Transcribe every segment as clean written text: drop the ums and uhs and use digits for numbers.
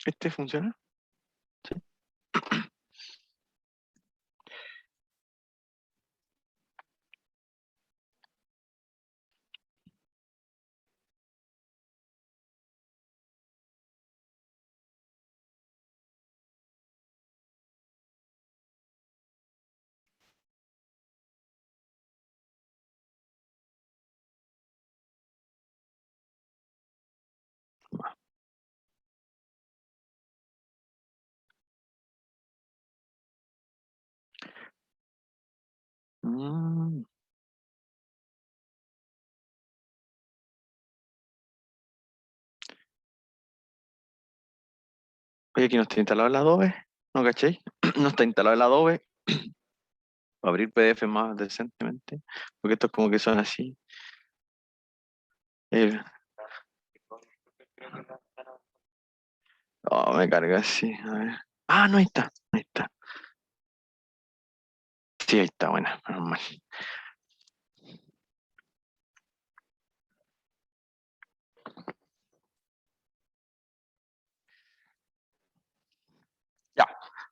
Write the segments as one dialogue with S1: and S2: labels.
S1: ¿Este funciona? Sí. Mm. Oye, aquí no está instalado el Adobe, ¿no cachai? No está instalado el Adobe. Abrir PDF más decentemente, porque estos como que son así. Eh, oh, me carga así, a ver. Ah, no, ahí está, ahí está. Sí, ahí está, buena, menos mal. Ya,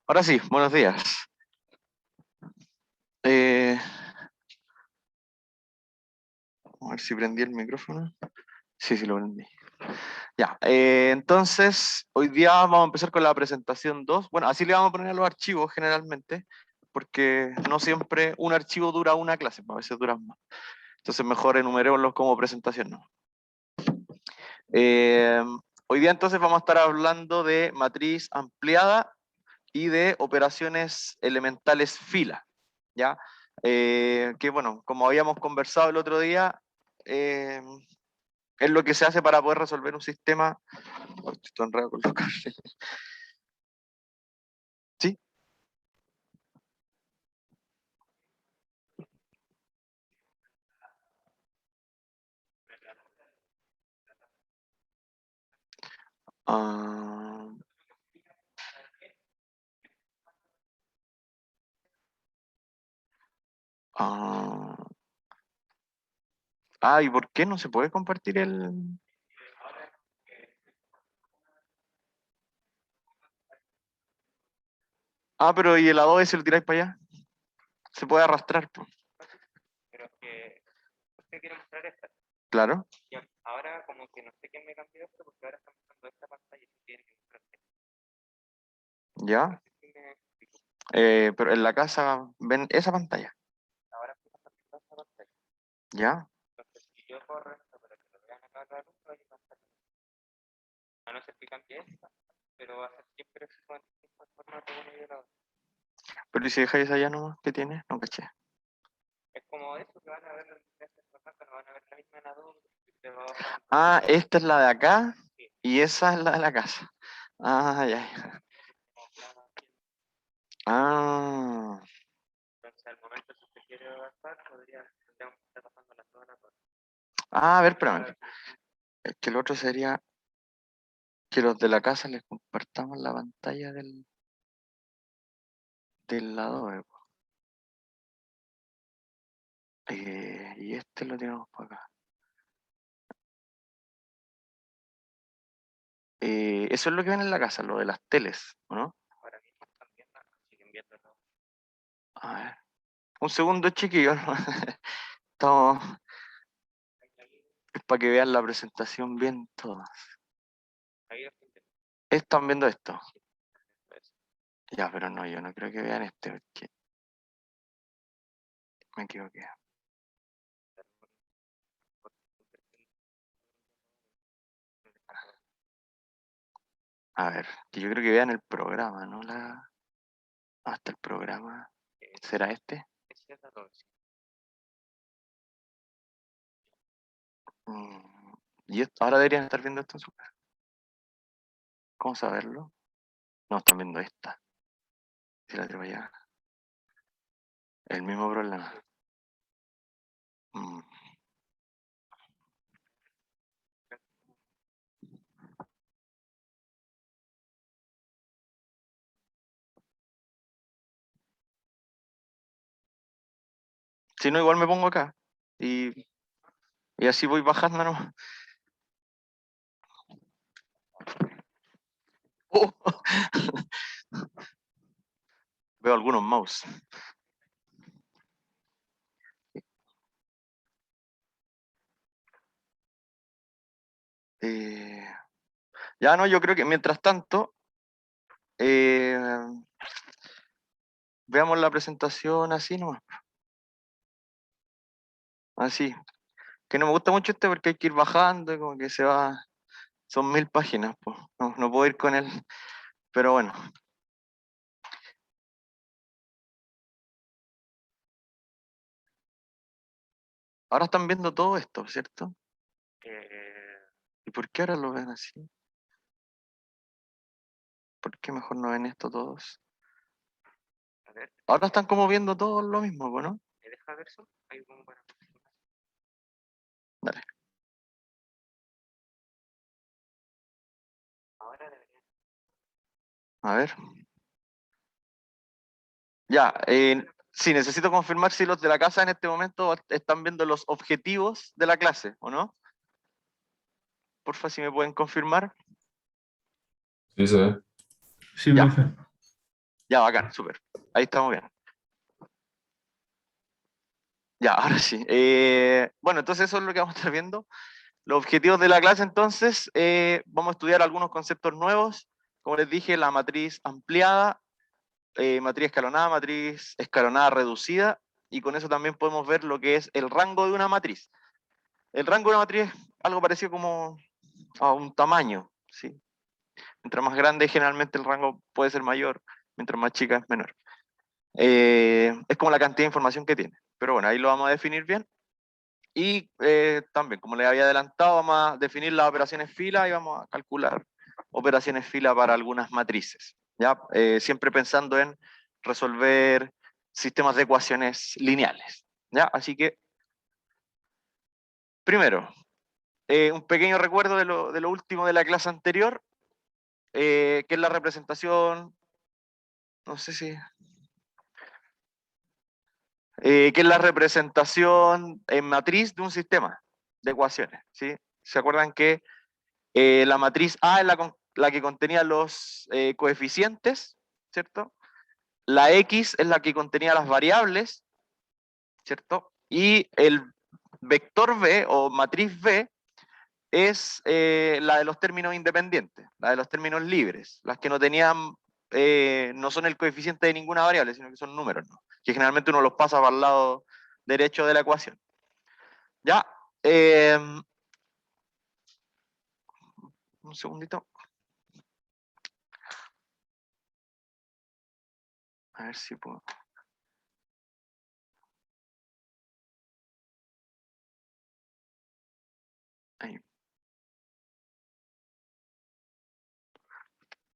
S1: ahora sí, buenos días. Eh, a ver si prendí el micrófono. Sí, sí, lo prendí. Ya, entonces, hoy día vamos a empezar con la presentación 2. Bueno, así le vamos a poner a los archivos generalmente, porque no siempre un archivo dura una clase, a veces duran más. Entonces, mejor enumerémoslos como presentación, ¿no? Eh, Hoy día entonces vamos a estar hablando de matriz ampliada y de operaciones elementales fila, ¿ya? Que bueno, como habíamos conversado el otro día, es lo que se hace para poder resolver un sistema. Oh, estoy enredado con los cables. ¿Sí? Ah, ah, ¿y por qué no se puede compartir el...? Ah, pero ¿y el Adobe si lo tiráis para allá? Se puede arrastrar, po. Claro. Ya. Pero en la casa ven esa pantalla. Ya. Pero ¿y si dejáis allá nomás? ¿Qué tiene? No caché. Ah, esta es la de acá y esa es la de la casa. Ah, ya. Ya. Ah. Ah, a ver, espérame. Es que el otro sería que los de la casa les compartamos la pantalla del lado. Y este lo tenemos por acá. Eso es lo que ven en la casa, lo de las teles, ¿o no? A ver. Un segundo, chiquillo. Estamos, es para que vean la presentación bien todas. ¿Están viendo esto? Ya, pero no, yo no creo que vean este, porque me equivoqué. A ver, que yo creo que vean el programa, ¿no? Hasta el programa. ¿Será este? Mm, y ahora deberían estar viendo esto en su casa. ¿Cómo saberlo? No, están viendo esta. Si la tengo allá. El mismo problema. Mm. Si no, igual me pongo acá. Y, y así voy bajando, ¿no? Veo algunos mouse. Ya no, yo creo que mientras tanto, veamos la presentación así nomás. Así. Que no me gusta mucho este porque hay que ir bajando, y como que se va. Son 1000 páginas, pues. No, no puedo ir con él. Pero bueno. Ahora están viendo todo esto, ¿cierto? ¿Y por qué ahora lo ven así? ¿Por qué mejor no ven esto todos?
S2: A ver,
S1: Ahora están como viendo todos lo mismo, pues, ¿no?
S2: ¿me deja ver eso? Ahí como para...
S1: Dale.
S2: Ahora debería...
S1: A ver. Ya, sí, necesito confirmar si los de la casa en este momento están viendo los objetivos de la clase, ¿o no? Porfa, si me pueden confirmar.
S3: Sí, se ve.
S4: Sí,
S1: Ya.
S4: profe.
S1: Ya, bacán, súper. Ahí estamos bien. Ya, ahora sí. Bueno, entonces eso es lo que vamos a estar viendo. Los objetivos de la clase, entonces, vamos a estudiar algunos conceptos nuevos. Como les dije, la matriz ampliada, matriz escalonada reducida, y con eso también podemos ver lo que es el rango de una matriz. El rango de una matriz es algo parecido como a un tamaño, ¿sí? Mientras más grande, generalmente el rango puede ser mayor, mientras más chica es menor. Es como la cantidad de información que tiene. Pero bueno, ahí lo vamos a definir bien. Y también, como les había adelantado, vamos a definir las operaciones fila y vamos a calcular operaciones fila para algunas matrices. ¿Ya? Siempre pensando en resolver sistemas de ecuaciones lineales. ¿Ya? Así que, primero, un pequeño recuerdo de lo último de la clase anterior, que es la representación, no sé si... que es la representación en matriz de un sistema de ecuaciones. ¿Sí? ¿Se acuerdan que la matriz A es la que contenía los coeficientes, ¿cierto? La X es la que contenía las variables, ¿cierto? Y el vector V o matriz V es la de los términos independientes, la de los términos libres, las que no tenían, no son el coeficiente de ninguna variable, sino que son números, ¿no? Que generalmente uno los pasa para el lado derecho de la ecuación. Ya, un segundito. A ver si puedo. Ahí.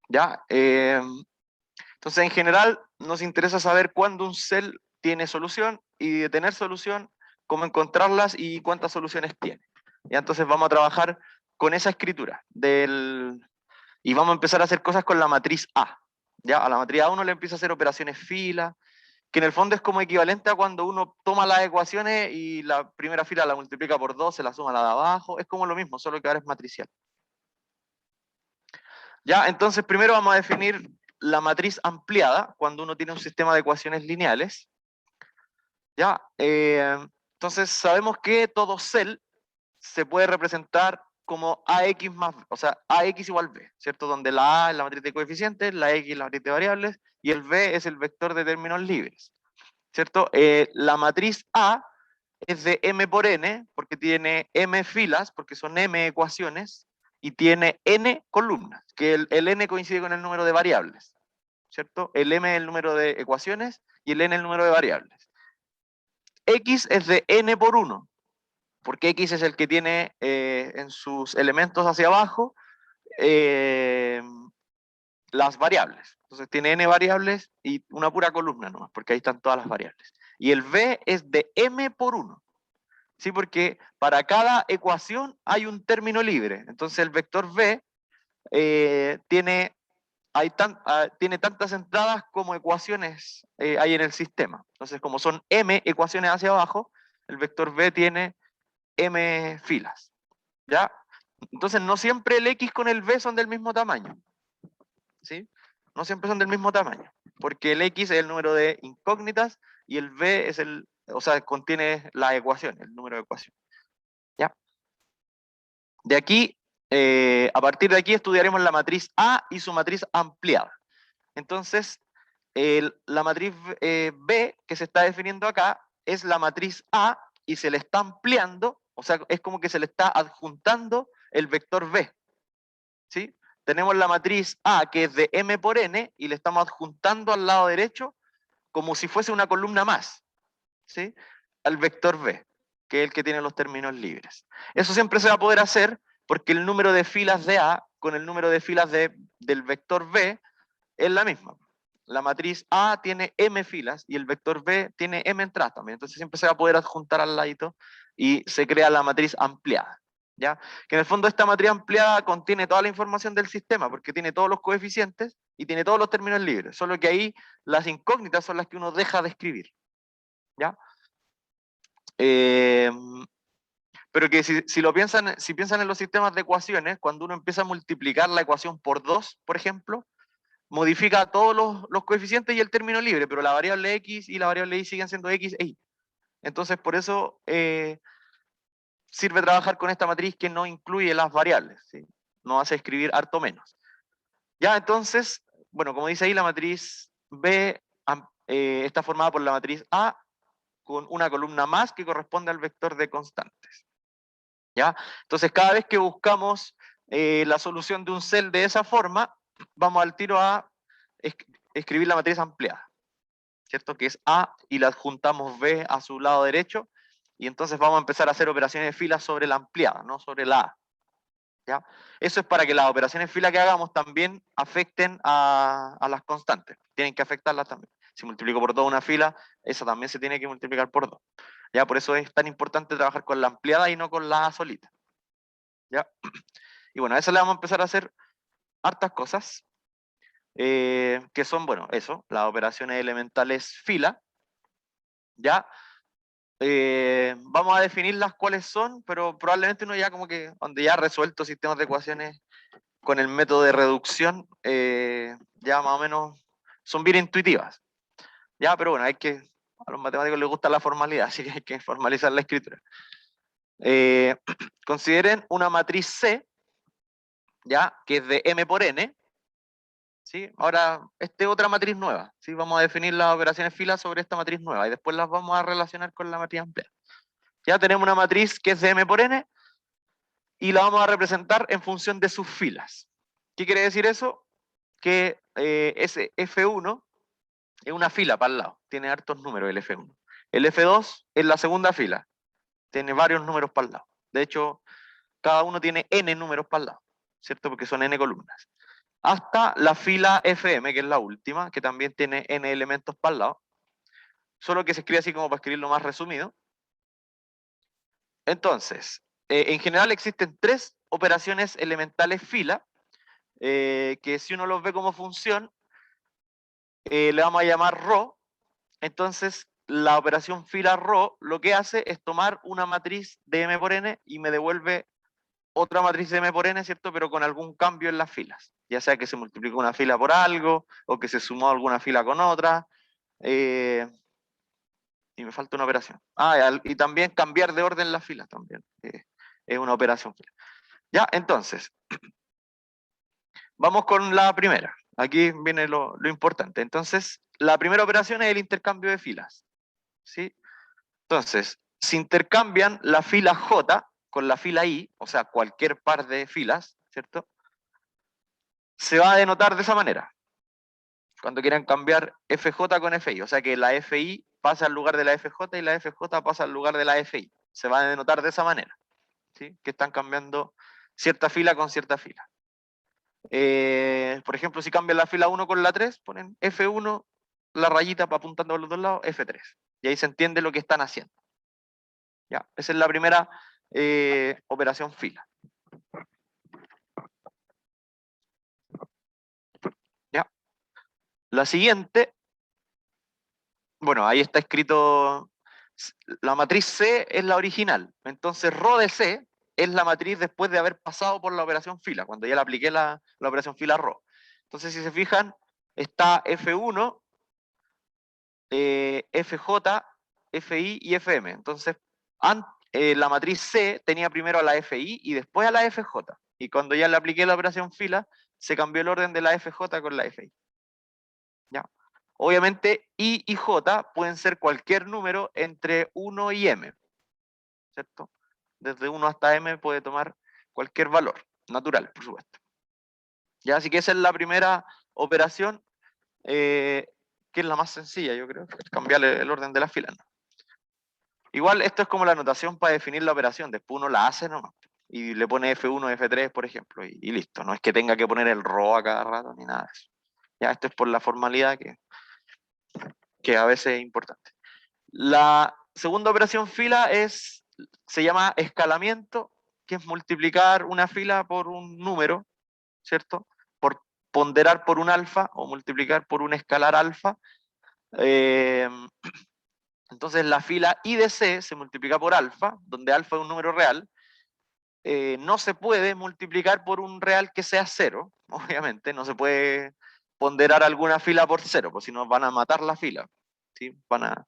S1: Ya, entonces en general nos interesa saber cuándo un cell tiene solución y de tener solución, cómo encontrarlas y cuántas soluciones tiene. Ya, entonces vamos a trabajar con esa escritura y vamos a empezar a hacer cosas con la matriz A. Ya, a la matriz A uno le empieza a hacer operaciones fila, que en el fondo es como equivalente a cuando uno toma las ecuaciones y la primera fila la multiplica por 2, se la suma a la de abajo, es como lo mismo, solo que ahora es matricial. Ya, entonces primero vamos a definir la matriz ampliada cuando uno tiene un sistema de ecuaciones lineales. Ya, entonces sabemos que todo cell se puede representar como AX más, o sea, AX igual B, ¿cierto? Donde la A es la matriz de coeficientes, la X es la matriz de variables y el B es el vector de términos libres, ¿cierto? La matriz A es de M por N, porque tiene M filas, porque son M ecuaciones, y tiene N columnas, que el N coincide con el número de variables, ¿cierto? El M es el número de ecuaciones y el N el número de variables. X es de N por 1, porque X es el que tiene en sus elementos hacia abajo eh, las variables. Entonces tiene N variables y una pura columna nomás, porque ahí están todas las variables. Y el V es de M por 1. ¿Sí? Porque para cada ecuación hay un término libre. Entonces el vector V tiene tantas entradas como ecuaciones hay en el sistema. Entonces, como son m ecuaciones hacia abajo, el vector V tiene m filas. ¿Ya? Entonces, no siempre el x con el v son del mismo tamaño. ¿sí? No siempre son del mismo tamaño, porque el X es el número de incógnitas y el B es o sea, contiene la ecuación, el número de ecuación. ¿Ya? De aquí, a partir de aquí estudiaremos la matriz A y su matriz ampliada. Entonces, la matriz B que se está definiendo acá es la matriz A y se le está ampliando, o sea, es como que se le está adjuntando el vector B. ¿Sí? Tenemos la matriz A que es de M por N y le estamos adjuntando al lado derecho como si fuese una columna más, ¿sí? Al vector B, que es el que tiene los términos libres. Eso siempre se va a poder hacer porque el número de filas de A con el número de filas del vector B es la misma. La matriz A tiene M filas y el vector B tiene M entradas también. Entonces siempre se va a poder adjuntar al ladito y se crea la matriz ampliada. ¿Ya? Que en el fondo esta matriz ampliada contiene toda la información del sistema porque tiene todos los coeficientes y tiene todos los términos libres. Solo que ahí las incógnitas son las que uno deja de escribir. ¿Ya? Pero que si piensan en los sistemas de ecuaciones, cuando uno empieza a multiplicar la ecuación por 2, por ejemplo, modifica todos los coeficientes y el término libre, pero la variable x y la variable y siguen siendo x e y. Entonces, por eso sirve trabajar con esta matriz que no incluye las variables, ¿sí? Nos hace escribir harto menos. Ya, entonces, bueno, como dice ahí, la matriz B está formada por la matriz A con una columna más que corresponde al vector de constantes. ¿Ya? Entonces, cada vez que buscamos la solución de un cel de esa forma, vamos al tiro a escribir la matriz ampliada, ¿cierto? Que es A y la adjuntamos B a su lado derecho, y entonces vamos a empezar a hacer operaciones de fila sobre la ampliada, no sobre la A. ¿Ya? Eso es para que las operaciones de fila que hagamos también afecten a las constantes. Tienen que afectarlas también. Si multiplico por 2 una fila, esa también se tiene que multiplicar por 2. ¿Ya? Por eso es tan importante trabajar con la ampliada y no con la A solita. ¿Ya? Y bueno, a eso le vamos a empezar a hacer hartas cosas, que son, bueno, eso, las operaciones elementales fila. ¿Ya? Vamos a definirlas cuáles son, pero probablemente uno ya como que, donde ya ha resuelto sistemas de ecuaciones con el método de reducción, ya más o menos son bien intuitivas. Ya, pero bueno, a los matemáticos les gusta la formalidad, así que hay que formalizar la escritura. Consideren una matriz C, ya, que es de M por N, ¿sí? Ahora, esta es otra matriz nueva, ¿sí? Vamos a definir las operaciones fila sobre esta matriz nueva y después las vamos a relacionar con la matriz ampliada. Ya tenemos una matriz que es de M por N y la vamos a representar en función de sus filas. ¿Qué quiere decir eso? Que ese F1 es una fila para el lado, tiene hartos números el F1. El F2 es la segunda fila, tiene varios números para el lado. De hecho, cada uno tiene n números para el lado, ¿cierto? Porque son n columnas. Hasta la fila FM, que es la última, que también tiene n elementos para el lado. Solo que se escribe así como para escribirlo más resumido. Entonces, en general existen 3 operaciones elementales fila, que si uno los ve como función, le vamos a llamar ρ. Entonces, la operación fila ρ lo que hace es tomar una matriz de m por n y me devuelve otra matriz de m por n, ¿cierto? Pero con algún cambio en las filas. Ya sea que se multiplicó una fila por algo, o que se sumó alguna fila con otra. Y me falta una operación. Y también cambiar de orden las filas también. Es una operación fila. Ya, entonces, vamos con la primera. Aquí viene lo importante. Entonces, la primera operación es el intercambio de filas. ¿Sí? Entonces, si intercambian la fila J con la fila I, o sea, cualquier par de filas, ¿cierto? Se va a denotar de esa manera. Cuando quieran cambiar FJ con FI, o sea que la FI pasa al lugar de la FJ y la FJ pasa al lugar de la FI. Se va a denotar de esa manera, ¿sí? Que están cambiando cierta fila con cierta fila. Por ejemplo, si cambian la fila 1 con la 3, ponen F1, la rayita apuntando a los dos lados, F3. Y ahí se entiende lo que están haciendo. ¿Ya? Esa es la primera operación fila. ¿Ya? La siguiente, bueno, ahí está escrito, la matriz C es la original, entonces ρ de C es la matriz después de haber pasado por la operación fila, cuando ya le apliqué la operación fila ρ. Entonces, si se fijan, está F1, FJ, FI y FM. Entonces, la matriz C tenía primero a la FI y después a la FJ. Y cuando ya le apliqué la operación fila, se cambió el orden de la FJ con la FI. ¿Ya? Obviamente, I y J pueden ser cualquier número entre 1 y M. ¿Cierto? Desde 1 hasta M puede tomar cualquier valor, natural, por supuesto. ¿Ya? Así que esa es la primera operación, que es la más sencilla, yo creo, es cambiarle el orden de las filas, ¿no? Igual esto es como la notación para definir la operación, después uno la hace nomás, y le pone F1, F3, por ejemplo, y listo, no es que tenga que poner el RO a cada rato, ni nada de eso. Ya, esto es por la formalidad que a veces es importante. La segunda operación fila se llama escalamiento, que es multiplicar una fila por un número, ¿cierto? Por ponderar por un alfa o multiplicar por un escalar alfa. Entonces la fila I de C se multiplica por alfa, donde alfa es un número real. No se puede multiplicar por un real que sea cero, obviamente, no se puede ponderar alguna fila por cero, porque si no van a matar la fila, ¿sí? Van a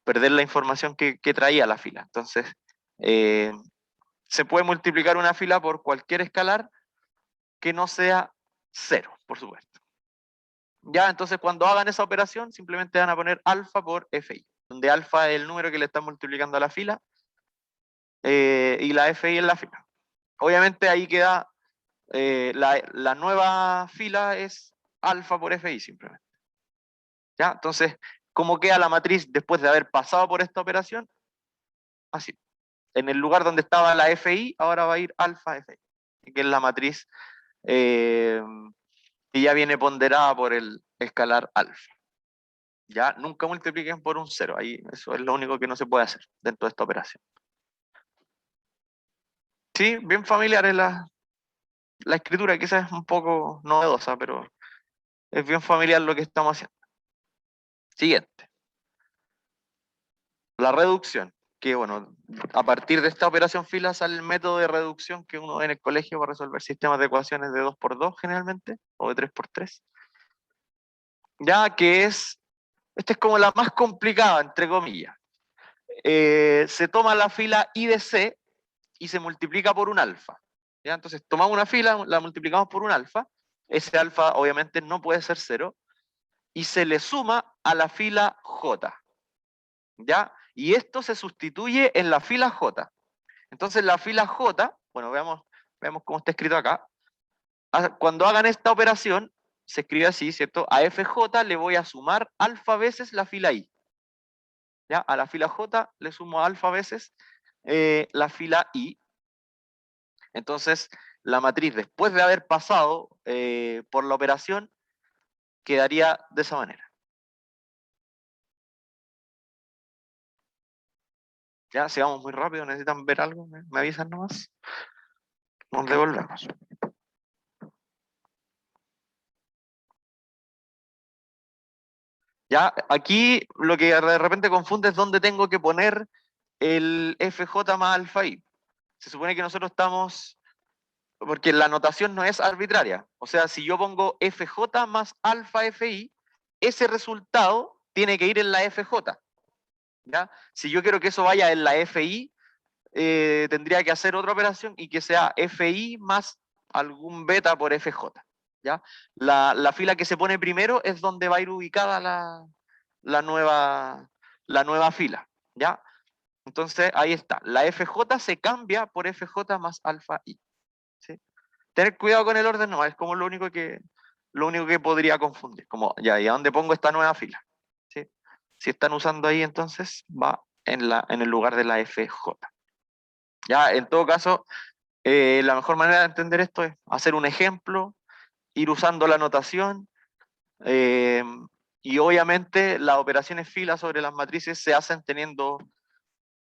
S1: perder la información que traía la fila. Entonces, se puede multiplicar una fila por cualquier escalar que no sea cero, por supuesto. Ya, entonces cuando hagan esa operación, simplemente van a poner alfa por FI, donde alfa es el número que le están multiplicando a la fila, y la FI es la fila. Obviamente ahí queda, la nueva fila es alfa por FI simplemente. ¿Ya? Entonces, ¿cómo queda la matriz después de haber pasado por esta operación? Así. En el lugar donde estaba la FI, ahora va a ir alfa FI, que es la matriz, que ya viene ponderada por el escalar alfa. Ya nunca multipliquen por un cero, ahí eso es lo único que no se puede hacer dentro de esta operación. Sí, bien familiar es la escritura, quizás es un poco novedosa, pero es bien familiar lo que estamos haciendo. Siguiente. La reducción, que bueno, a partir de esta operación fila sale el método de reducción que uno ve en el colegio para resolver sistemas de ecuaciones de 2×2 generalmente, o de 3×3. Ya que esta es como la más complicada, entre comillas. Se toma la fila I de C y se multiplica por un alfa. ¿Ya? Entonces tomamos una fila, la multiplicamos por un alfa, ese alfa obviamente no puede ser cero, y se le suma a la fila J. ¿Ya? Y esto se sustituye en la fila J. Entonces la fila J, bueno, veamos cómo está escrito acá. Cuando hagan esta operación, se escribe así, ¿cierto? A FJ le voy a sumar alfa veces la fila I. ¿Ya? A la fila J le sumo alfa veces, la fila I. Entonces, la matriz, después de haber pasado, por la operación, quedaría de esa manera. Ya, si vamos muy rápido, necesitan ver algo, me avisan nomás. Nos devolvemos. Ya, aquí lo que de repente confunde es dónde tengo que poner el FJ más alfa I. Se supone que nosotros estamos, porque la notación no es arbitraria. O sea, si yo pongo FJ más alfa FI, ese resultado tiene que ir en la FJ. ¿Ya? Si yo quiero que eso vaya en la FI, tendría que hacer otra operación y que sea FI más algún beta por FJ. ¿Ya? La fila que se pone primero es donde va a ir ubicada la nueva fila. ¿Ya? Entonces ahí está. La FJ se cambia por FJ más alfa I. ¿Sí? Tener cuidado con el orden no, es como lo único que podría confundir. Como, ya, ¿y a dónde pongo esta nueva fila? ¿Sí? Si están usando ahí, entonces va en el lugar de la FJ. Ya, en todo caso, la mejor manera de entender esto es hacer un ejemplo, ir usando la notación, y obviamente las operaciones fila sobre las matrices se hacen teniendo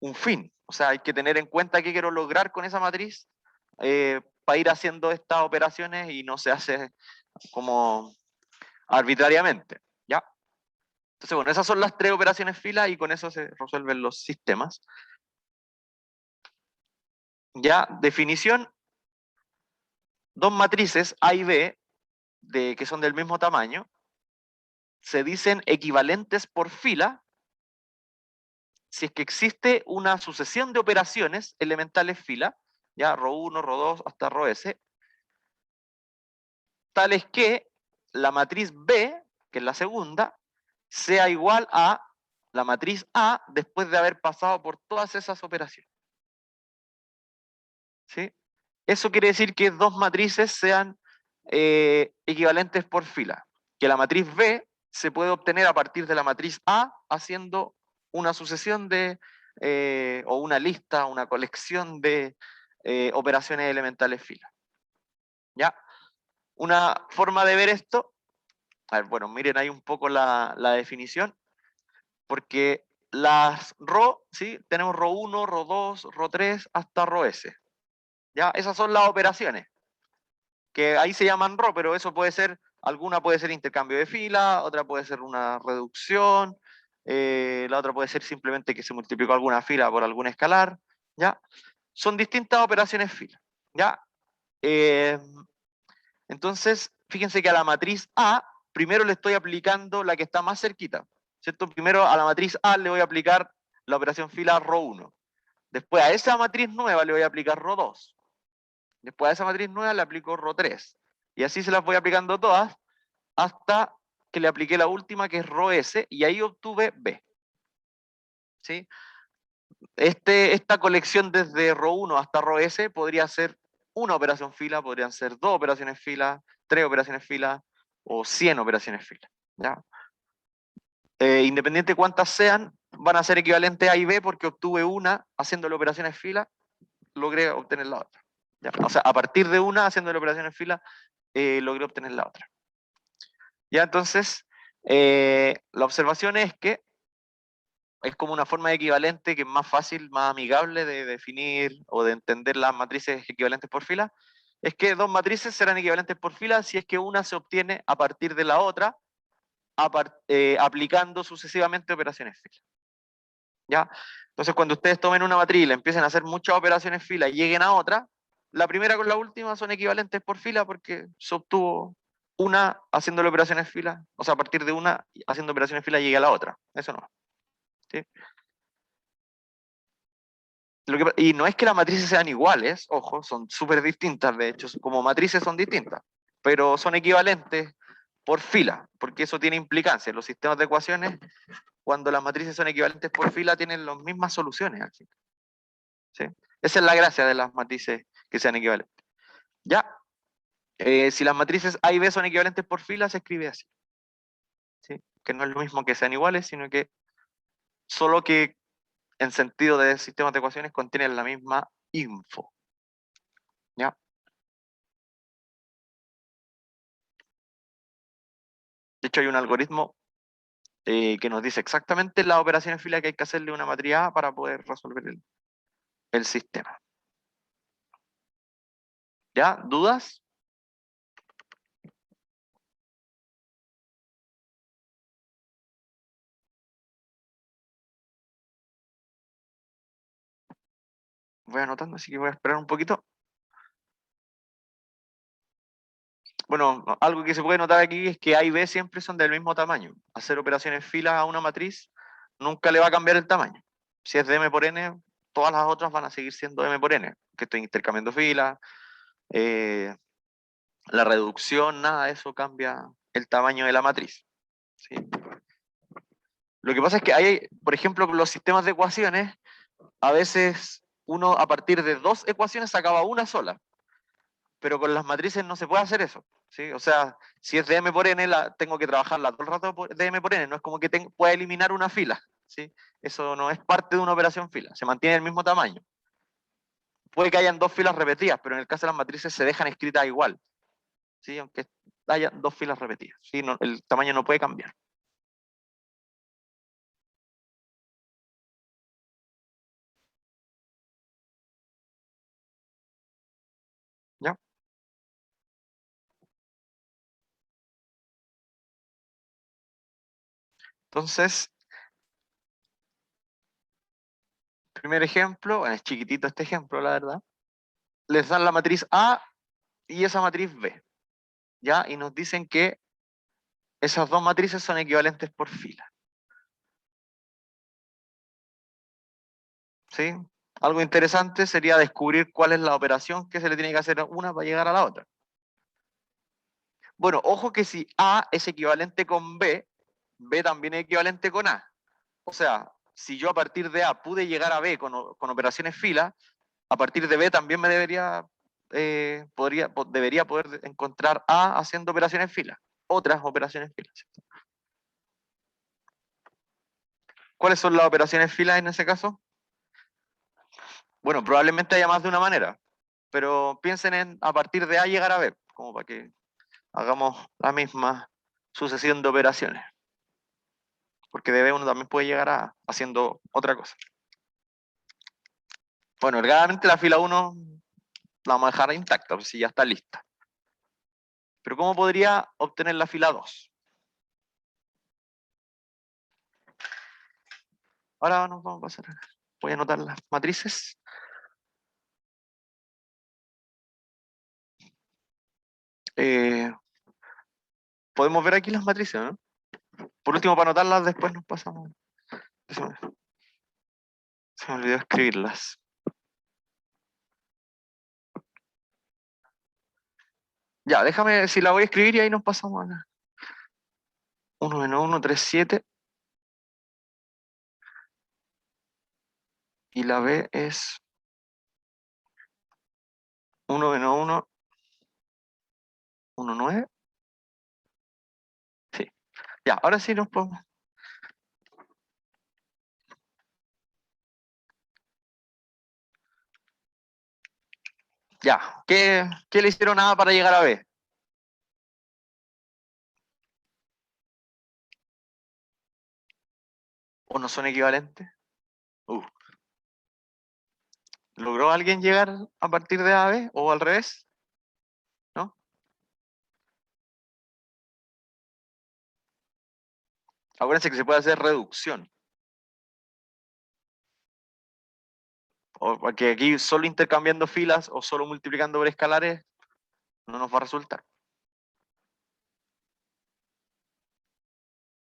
S1: un fin. O sea, hay que tener en cuenta qué quiero lograr con esa matriz, para ir haciendo estas operaciones y no se hace como arbitrariamente. ¿Ya? Entonces, bueno, esas son las 3 operaciones fila y con eso se resuelven los sistemas. Ya, definición. Dos matrices A y B que son del mismo tamaño se dicen equivalentes por fila si es que existe una sucesión de operaciones elementales fila, ya ρ1, ρ2 hasta ρs, tales que la matriz B, que es la segunda, sea igual a la matriz A después de haber pasado por todas esas operaciones. ¿Sí? Eso quiere decir que dos matrices sean equivalentes por fila. Que la matriz B se puede obtener a partir de la matriz A haciendo una sucesión de, o una lista, una colección de operaciones elementales fila. ¿Ya? Una forma de ver esto, a ver, bueno, miren ahí un poco la definición, porque las ρ, ¿sí? Tenemos ρ1, ρ2, ρ3 hasta ρs. ¿Ya? Esas son las operaciones, que ahí se llaman ρ, pero eso puede ser, alguna puede ser intercambio de fila, otra puede ser una reducción, la otra puede ser simplemente que se multiplicó alguna fila por algún escalar, ¿ya? Son distintas operaciones fila, ¿ya? Entonces, fíjense que a la matriz A, primero le estoy aplicando la que está más cerquita, ¿cierto? Primero a la matriz A le voy a aplicar la operación fila ρ1. Después a esa matriz nueva le voy a aplicar ρ2. Después a esa matriz nueva le aplico ρ3. Y así se las voy aplicando todas hasta que le apliqué la última, que es ρs, y ahí obtuve B. ¿Sí? Esta colección desde ρ1 hasta ρs podría ser una operación fila, podrían ser dos operaciones fila, tres operaciones fila o 100 operaciones fila. ¿Ya? Independiente de cuántas sean, van a ser equivalentes a y B porque obtuve una haciéndole operaciones fila, logré obtener la otra. ¿Ya? O sea, a partir de una haciéndole operaciones fila, logré obtener la otra. Ya, entonces, la observación es que es como una forma de equivalente que es más fácil, más amigable de definir o de entender las matrices equivalentes por fila, es que dos matrices serán equivalentes por fila si es que una se obtiene a partir de la otra, aplicando sucesivamente operaciones fila. ¿Ya? Entonces, cuando ustedes tomen una matriz y le empiecen a hacer muchas operaciones fila y lleguen a otra, la primera con la última son equivalentes por fila porque se obtuvo una haciendo operaciones fila, o sea, a partir de una haciendo operaciones fila llegue a la otra. Eso no. ¿Sí? Y no es que las matrices sean iguales, ojo, son súper distintas, de hecho, como matrices son distintas, pero son equivalentes por fila, porque eso tiene implicancia. Los sistemas de ecuaciones, cuando las matrices son equivalentes por fila, tienen las mismas soluciones al final. ¿Sí? Esa es la gracia de las matrices que sean equivalentes. Ya, si las matrices A y B son equivalentes por fila, se escribe así. ¿Sí? Que no es lo mismo que sean iguales, sino que solo que en sentido de sistemas de ecuaciones contienen la misma info. ¿Ya? De hecho, hay un algoritmo que nos dice exactamente las operaciones fila que hay que hacerle a una matriz A para poder resolver el sistema. ¿Ya? ¿Dudas? Voy anotando, así que voy a esperar un poquito. Bueno, algo que se puede notar aquí es que A y B siempre son del mismo tamaño. Hacer operaciones filas a una matriz nunca le va a cambiar el tamaño. Si es de M por N, todas las otras van a seguir siendo M por N, que estoy intercambiando filas, la reducción, nada de eso cambia el tamaño de la matriz. ¿Sí? Lo que pasa es que hay, por ejemplo, con los sistemas de ecuaciones, a veces uno a partir de dos ecuaciones sacaba una sola, pero con las matrices no se puede hacer eso. ¿Sí? O sea, si es de M por N, tengo que trabajarla todo el rato de M por N, no es como que pueda eliminar una fila. ¿Sí? Eso no es parte de una operación fila, se mantiene el mismo tamaño. Puede que hayan dos filas repetidas, pero en el caso de las matrices se dejan escritas igual, ¿sí? Aunque haya dos filas repetidas. ¿Sí? No, el tamaño no puede cambiar. ¿Ya? Entonces, primer ejemplo, bueno, es chiquitito este ejemplo, la verdad. Les dan la matriz A y esa matriz B. ¿ya? Y nos dicen que esas dos matrices son equivalentes por fila. ¿Sí? Algo interesante sería descubrir cuál es la operación que se le tiene que hacer a una para llegar a la otra. Bueno, ojo que si A es equivalente con B, B también es equivalente con A. O sea, si yo a partir de A pude llegar a B con operaciones fila, a partir de B también me debería poder encontrar A haciendo operaciones fila, otras operaciones fila. ¿Cierto? ¿Cuáles son las operaciones fila en ese caso? Bueno, probablemente haya más de una manera, pero piensen en a partir de A llegar a B, como para que hagamos la misma sucesión de operaciones. Porque de B uno también puede llegar a haciendo otra cosa. Bueno, claramente la fila 1 la vamos a dejar intacta, pues si ya está lista. Pero ¿cómo podría obtener la fila 2? Ahora nos vamos a pasar. Voy a anotar las matrices. Podemos ver aquí las matrices, ¿no? Por último, para anotarlas, después nos pasamos. Se me olvidó escribirlas. Ya, déjame, si la voy a escribir y ahí nos pasamos a la 1 menos 1, 3, 7. Y la B es 1 menos 1, 1, 9. Sí. Ya, ahora sí nos podemos. Ya, ¿qué le hicieron A para llegar a B? ¿O no son equivalentes? ¿Logró alguien llegar a partir de A a B o al revés? ¿No? Acuérdense que se puede hacer reducción. O porque aquí solo intercambiando filas o solo multiplicando por escalares no nos va a resultar.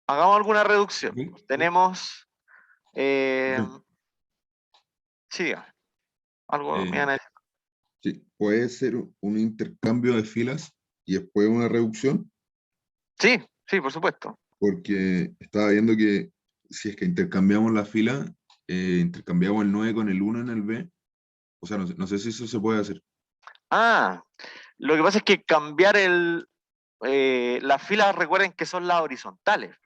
S1: Hagamos alguna reducción.
S4: Sí.
S1: Tenemos...
S4: Perdón.
S1: sí, diga. Algo me
S4: Eh,
S1: iban a decir.
S4: sí, puede ser un intercambio de filas y después una reducción,
S1: Sí, sí, por supuesto.
S4: porque estaba viendo que si es que intercambiamos la fila, intercambiamos el 9 con el 1 en el B, o sea, no sé si eso se puede hacer.
S1: Ah, lo que pasa es que cambiar las filas, recuerden que son las horizontales.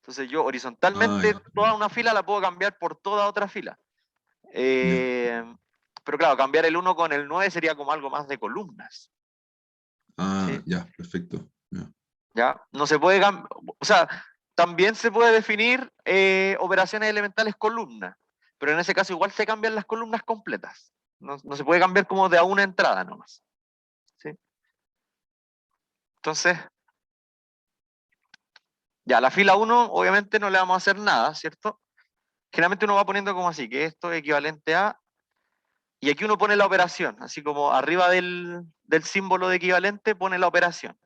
S1: Entonces yo
S4: Ah,
S1: horizontalmente
S4: ya,
S1: toda una fila la puedo cambiar por toda otra fila.
S4: ya.
S1: Pero claro, cambiar el 1 con el 9 sería como algo más de columnas.
S4: Ah,
S1: ¿Sí?
S4: ya, perfecto. Ya.
S1: ¿Ya? No se puede o sea, también se puede definir operaciones elementales columnas, pero en ese caso igual se cambian las columnas completas. No se puede cambiar como de a una entrada nomás. ¿Sí? Entonces, ya, la fila 1 obviamente no le vamos a hacer nada, ¿cierto? Generalmente uno va poniendo como así, que esto es equivalente a... Y aquí uno pone la operación, así como arriba del símbolo de equivalente pone la operación.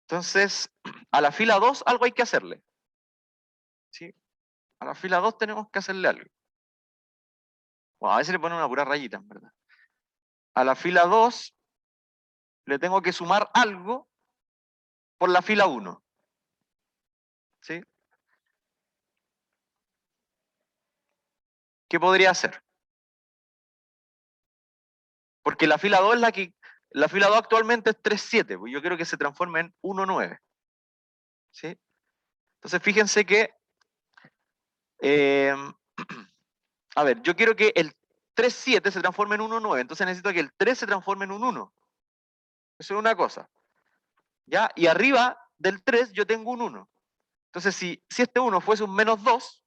S1: Entonces, a la fila 2 algo hay que hacerle. ¿Sí? A la fila 2 tenemos que hacerle algo. Bueno, a veces le pone una pura rayita, en verdad. A la fila 2 le tengo que sumar algo por la fila 1. ¿Sí? ¿Qué podría hacer? Porque la fila 2 es la que... La fila 2 actualmente es 3,7, pues yo quiero que se transforme en 1,9. ¿Sí? Entonces fíjense que... a ver, yo quiero que el 3,7 se transforme en 1,9, entonces necesito que el 3 se transforme en un 1. Eso es una cosa. ¿Ya? Y arriba del 3 yo tengo un 1. Entonces, si este 1 fuese un menos 2,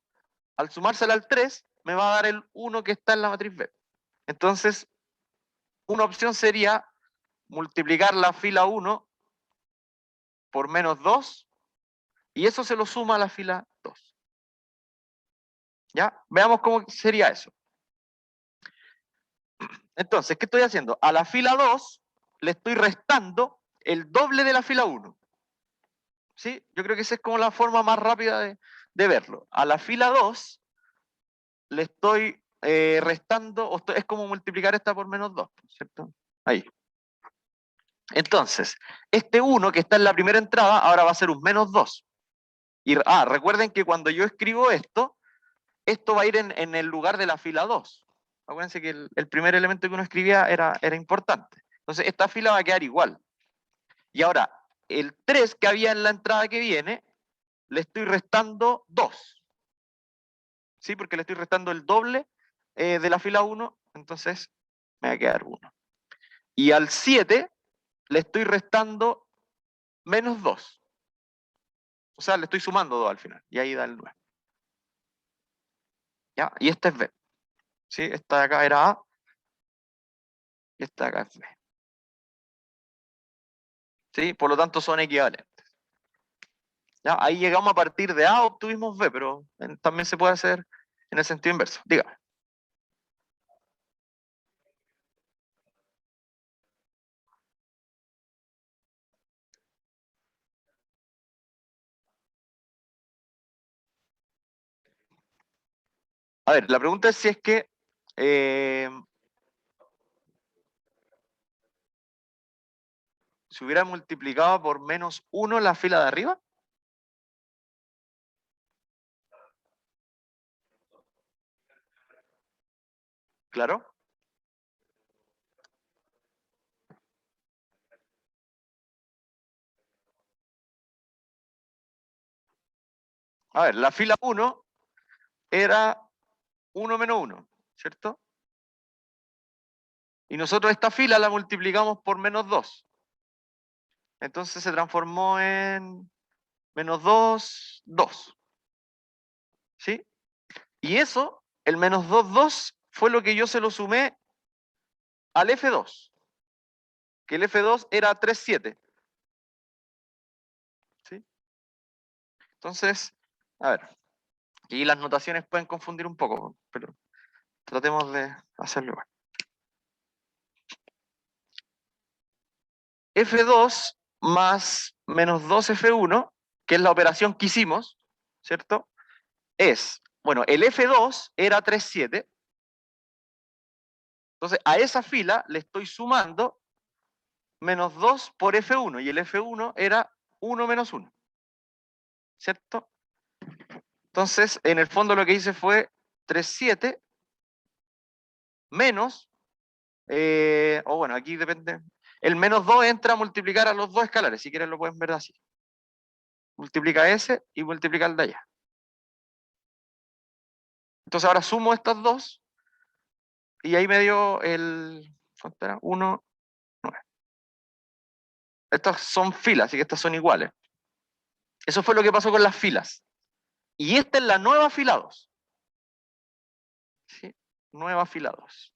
S1: al sumársela al 3, me va a dar el 1 que está en la matriz B. Entonces, una opción sería multiplicar la fila 1 por menos 2, y eso se lo suma a la fila 2. ¿Ya? Veamos cómo sería eso. Entonces, ¿qué estoy haciendo? A la fila 2 le estoy restando el doble de la fila 1. ¿Sí? Yo creo que esa es como la forma más rápida de verlo. A la fila 2 le estoy restando, es como multiplicar esta por menos 2, ¿cierto? Ahí. Entonces, este 1 que está en la primera entrada ahora va a ser un menos 2. Y recuerden que cuando yo escribo esto va a ir en el lugar de la fila 2. Acuérdense que el primer elemento que uno escribía era importante. Entonces, esta fila va a quedar igual. Y ahora, el 3 que había en la entrada que viene, le estoy restando 2. ¿Sí? Porque le estoy restando el doble de la fila 1, entonces me va a quedar 1. Y al 7 le estoy restando menos 2. O sea, le estoy sumando 2 al final. Y ahí da el 9. ¿Ya? Y este es B. ¿Sí? Esta de acá era A. Y esta de acá es B. ¿Sí? Por lo tanto son equivalentes. ¿Ya? Ahí llegamos a partir de A, obtuvimos B, pero también se puede hacer en el sentido inverso. Dígame. A ver, la pregunta es si es que si hubiera multiplicado por menos 1 la fila de arriba. Claro. A ver, la fila 1 era 1 menos 1, ¿cierto? Y nosotros esta fila la multiplicamos por menos 2. Entonces se transformó en menos 2, 2. ¿Sí? Y eso, el menos 2, 2, fue lo que yo se lo sumé al F2. Que el F2 era 3, 7. ¿Sí? Entonces, a ver, y las notaciones pueden confundir un poco, pero tratemos de hacerlo igual. F2 más menos 2F1, que es la operación que hicimos, ¿cierto? Es, bueno, el F2 era 3, 7. Entonces, a esa fila le estoy sumando menos 2 por F1, y el F1 era 1 menos 1, ¿cierto? Entonces, en el fondo lo que hice fue 3, 7 menos, o bueno, aquí depende, el menos 2 entra a multiplicar a los dos escalares, si quieren lo pueden ver así. Multiplica ese y multiplica el de allá. Entonces ahora sumo estas dos, y ahí me dio el, ¿cuánto era? 1, 9. Estas son filas, así que estas son iguales. Eso fue lo que pasó con las filas. Y esta es la nueva fila 2. ¿Sí? Nueva fila 2.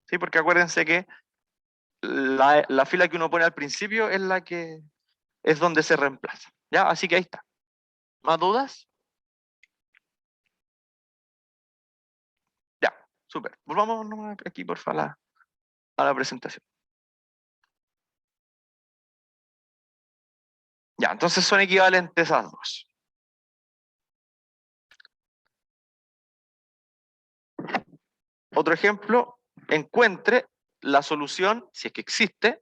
S1: ¿Sí? Porque acuérdense que la fila que uno pone al principio es la que es donde se reemplaza. ¿Ya? Así que ahí está. ¿Más dudas? Ya, súper. Volvamos nomás aquí, por favor, a la presentación. Ya, entonces son equivalentes esas dos. Otro ejemplo, encuentre la solución, si es que existe,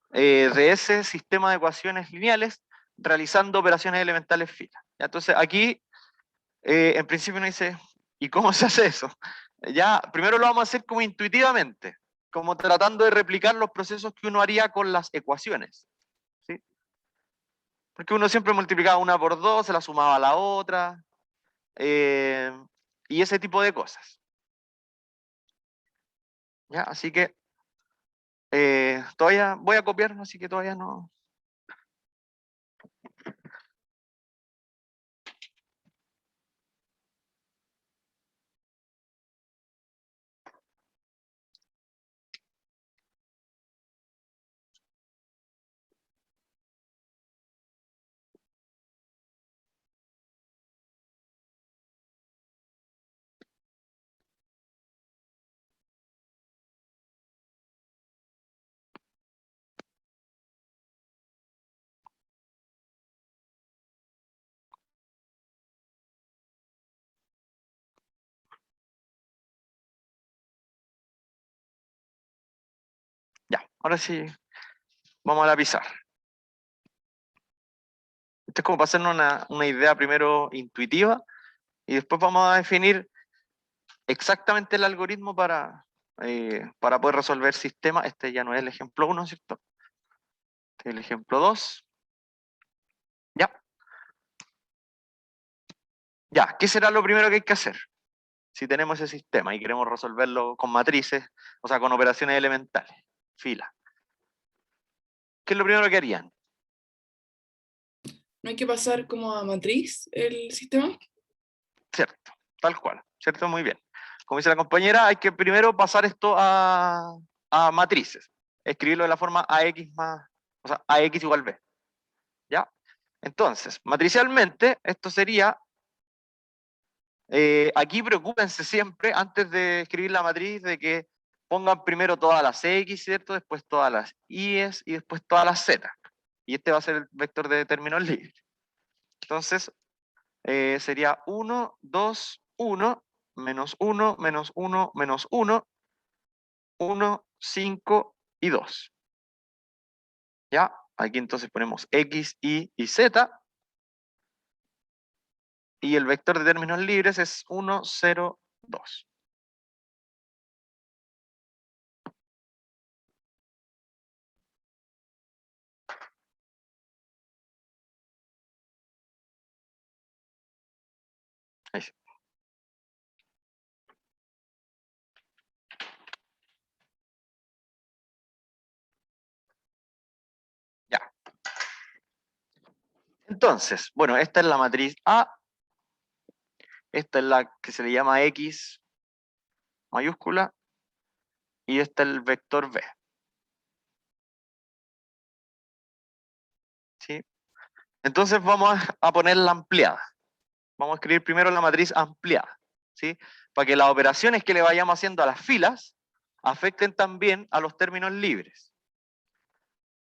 S1: de ese sistema de ecuaciones lineales realizando operaciones elementales fila. Entonces aquí, en principio uno dice, ¿y cómo se hace eso? Ya, primero lo vamos a hacer como intuitivamente, como tratando de replicar los procesos que uno haría con las ecuaciones. ¿Sí? Porque uno siempre multiplicaba una por dos, se la sumaba a la otra, y ese tipo de cosas. ¿Ya? Así que todavía voy a copiar, así que todavía no, Ahora sí, vamos a la pizarra. Esto es como para hacernos una idea primero intuitiva y después vamos a definir exactamente el algoritmo para poder resolver sistemas. Este ya no es el ejemplo 1, ¿cierto? Este es el ejemplo 2. Ya. Ya, ¿qué será lo primero que hay que hacer? Si tenemos ese sistema y queremos resolverlo con matrices, o sea, con operaciones elementales, fila. ¿Qué es lo primero que harían?
S5: ¿No hay que pasar como a matriz el sistema?
S1: Cierto, tal cual, ¿cierto? Muy bien. Como dice la compañera, hay que primero pasar esto a matrices. Escribirlo de la forma AX más, o sea, AX igual B. ¿Ya? Entonces, matricialmente, esto sería, aquí preocúpense siempre, antes de escribir la matriz, de que pongan primero todas las X, ¿cierto? Después todas las Y's y después todas las Z. Y este va a ser el vector de términos libres. Entonces, sería 1, 2, 1, menos 1, menos 1, menos 1, 1, 5 y 2. ¿Ya? Aquí entonces ponemos X, Y y Z. Y el vector de términos libres es 1, 0, 2. Ahí sí. Ya. Entonces, bueno, esta es la matriz A. Esta es la que se le llama X mayúscula. Y este es el vector B. ¿Sí? Entonces vamos a ponerla ampliada. Vamos a escribir primero la matriz ampliada, ¿sí? Para que las operaciones que le vayamos haciendo a las filas afecten también a los términos libres.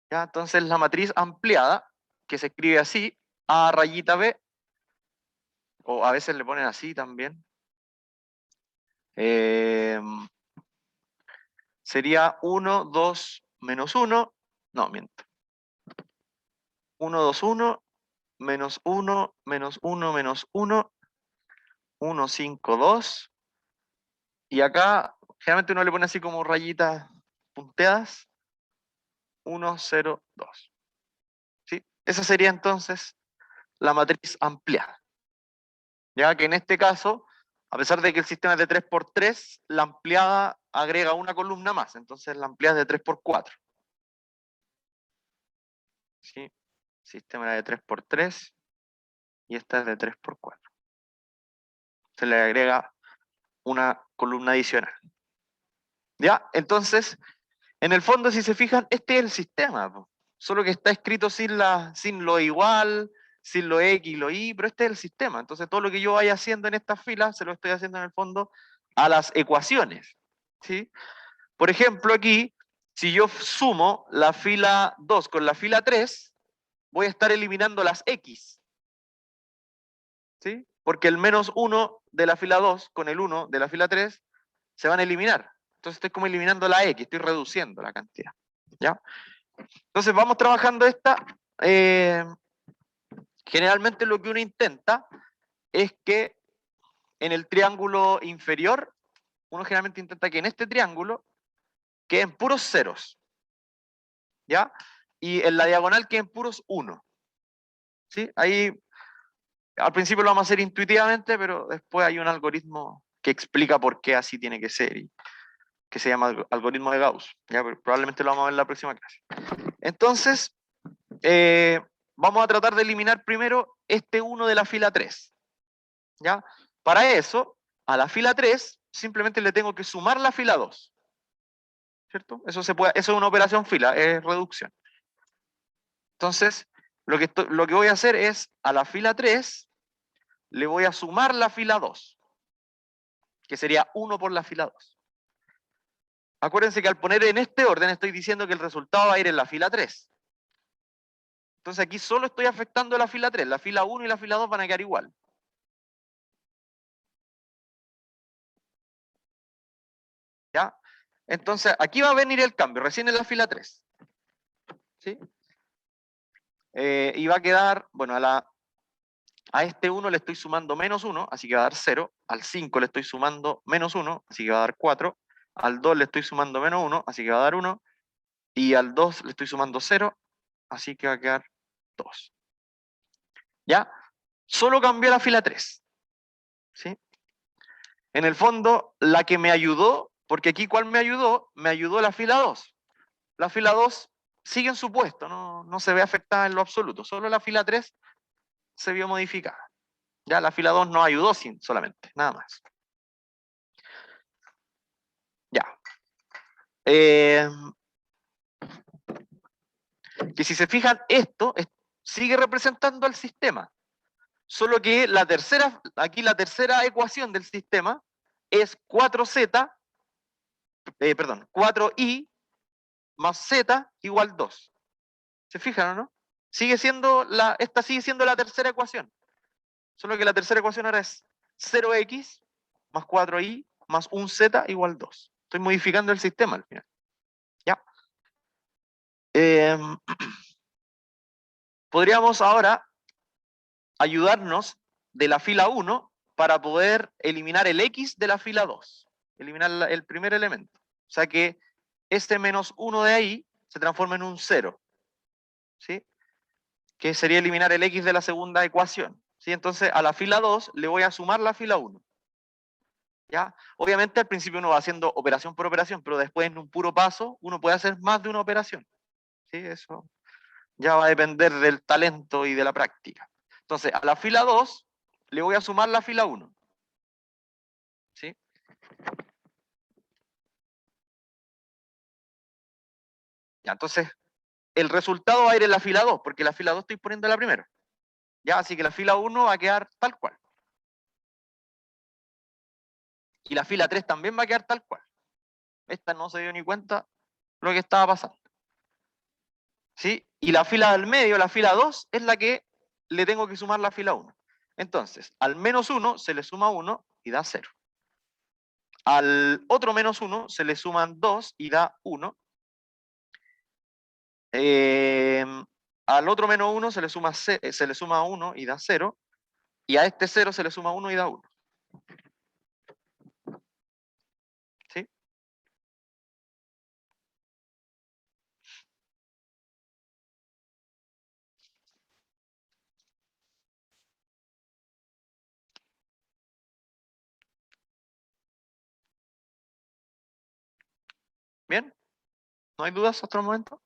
S1: ¿Ya? Entonces la matriz ampliada, que se escribe así, A rayita B, o a veces le ponen así también, sería 1, 2, menos 1, no, miento. 1, 2, 1, menos 1, menos 1, menos 1, 1, 5, 2. Y acá generalmente uno le pone así como rayitas punteadas. 1, 0, 2. ¿Sí? Esa sería entonces la matriz ampliada. Ya que en este caso, a pesar de que el sistema es de 3×3, la ampliada agrega una columna más. Entonces la ampliada es de 3×4. ¿Sí? El sistema era de 3×3 y esta es de 3×4. Se le agrega una columna adicional. ¿Ya? Entonces, en el fondo, si se fijan, este es el sistema, po. Solo que está escrito sin lo igual, sin lo X y lo Y, pero este es el sistema. Entonces, todo lo que yo vaya haciendo en estas filas, se lo estoy haciendo en el fondo a las ecuaciones. ¿Sí? Por ejemplo, aquí, si yo sumo la fila 2 con la fila 3, voy a estar eliminando las X. ¿Sí? Porque el menos 1 de la fila 2 con el 1 de la fila 3 se van a eliminar. Entonces estoy como eliminando la X, estoy reduciendo la cantidad. ¿Ya? Entonces vamos trabajando esta. Generalmente lo que uno intenta es que en el triángulo inferior, uno generalmente intenta que en este triángulo queden puros ceros. ¿Ya? Y en la diagonal queden puros 1. ¿Sí? Ahí al principio lo vamos a hacer intuitivamente, pero después hay un algoritmo que explica por qué así tiene que ser, y que se llama algoritmo de Gauss. ¿Ya? Pero probablemente lo vamos a ver en la próxima clase. Entonces, vamos a tratar de eliminar primero este 1 de la fila 3. ¿Ya? Para eso, a la fila 3, simplemente le tengo que sumar la fila 2. ¿Cierto? Eso es una operación fila, es reducción. Entonces, lo que voy a hacer es, a la fila 3, le voy a sumar la fila 2, que sería 1 por la fila 2. Acuérdense que al poner en este orden estoy diciendo que el resultado va a ir en la fila 3. Entonces aquí solo estoy afectando la fila 3, la fila 1 y la fila 2 van a quedar igual. ¿Ya? Entonces, aquí va a venir el cambio, recién en la fila 3. ¿Sí? Y va a quedar, bueno, a este 1 le estoy sumando menos 1, así que va a dar 0. Al 5 le estoy sumando menos 1, así que va a dar 4. Al 2 le estoy sumando menos 1, así que va a dar 1. Y al 2 le estoy sumando 0, así que va a quedar 2. ¿Ya? Solo cambió la fila 3. ¿Sí? En el fondo, la que me ayudó, porque aquí ¿cuál me ayudó? Me ayudó la fila 2. La fila 2 sigue en su puesto, no se ve afectada en lo absoluto. Solo la fila 3 se vio modificada. Ya la fila 2 nos ayudó solamente, nada más. Ya. Que si se fijan, esto sigue representando al sistema. Solo que aquí la tercera ecuación del sistema es 4z, 4i más z igual 2. ¿Se fijan o no? Esta sigue siendo la tercera ecuación. Solo que la tercera ecuación ahora es 0x más 4i más 1z igual 2. Estoy modificando el sistema al final. ¿Ya? Podríamos ahora ayudarnos de la fila 1 para poder eliminar el x de la fila 2. Eliminar el primer elemento. O sea que este menos 1 de ahí se transforma en un 0. ¿Sí? Que sería eliminar el x de la segunda ecuación. ¿Sí? Entonces a la fila 2 le voy a sumar la fila 1. ¿Ya? Obviamente al principio uno va haciendo operación por operación, pero después en un puro paso uno puede hacer más de una operación. ¿Sí? Eso ya va a depender del talento y de la práctica. Entonces a la fila 2 le voy a sumar la fila 1. ¿Sí? Ya, entonces el resultado va a ir en la fila 2, porque la fila 2 estoy poniendo la primera. Ya, así que la fila 1 va a quedar tal cual. Y la fila 3 también va a quedar tal cual. Esta no se dio ni cuenta lo que estaba pasando. ¿Sí? Y la fila del medio, la fila 2, es la que le tengo que sumar la fila 1. Entonces, al menos 1 se le suma 1 y da 0. Al otro menos 1 se le suman 2 y da 1. Al otro menos 1 se le suma 1 y da 0. Y a este 0 se le suma 1 y da 1. ¿Sí? ¿Bien? ¿No hay dudas hasta el momento?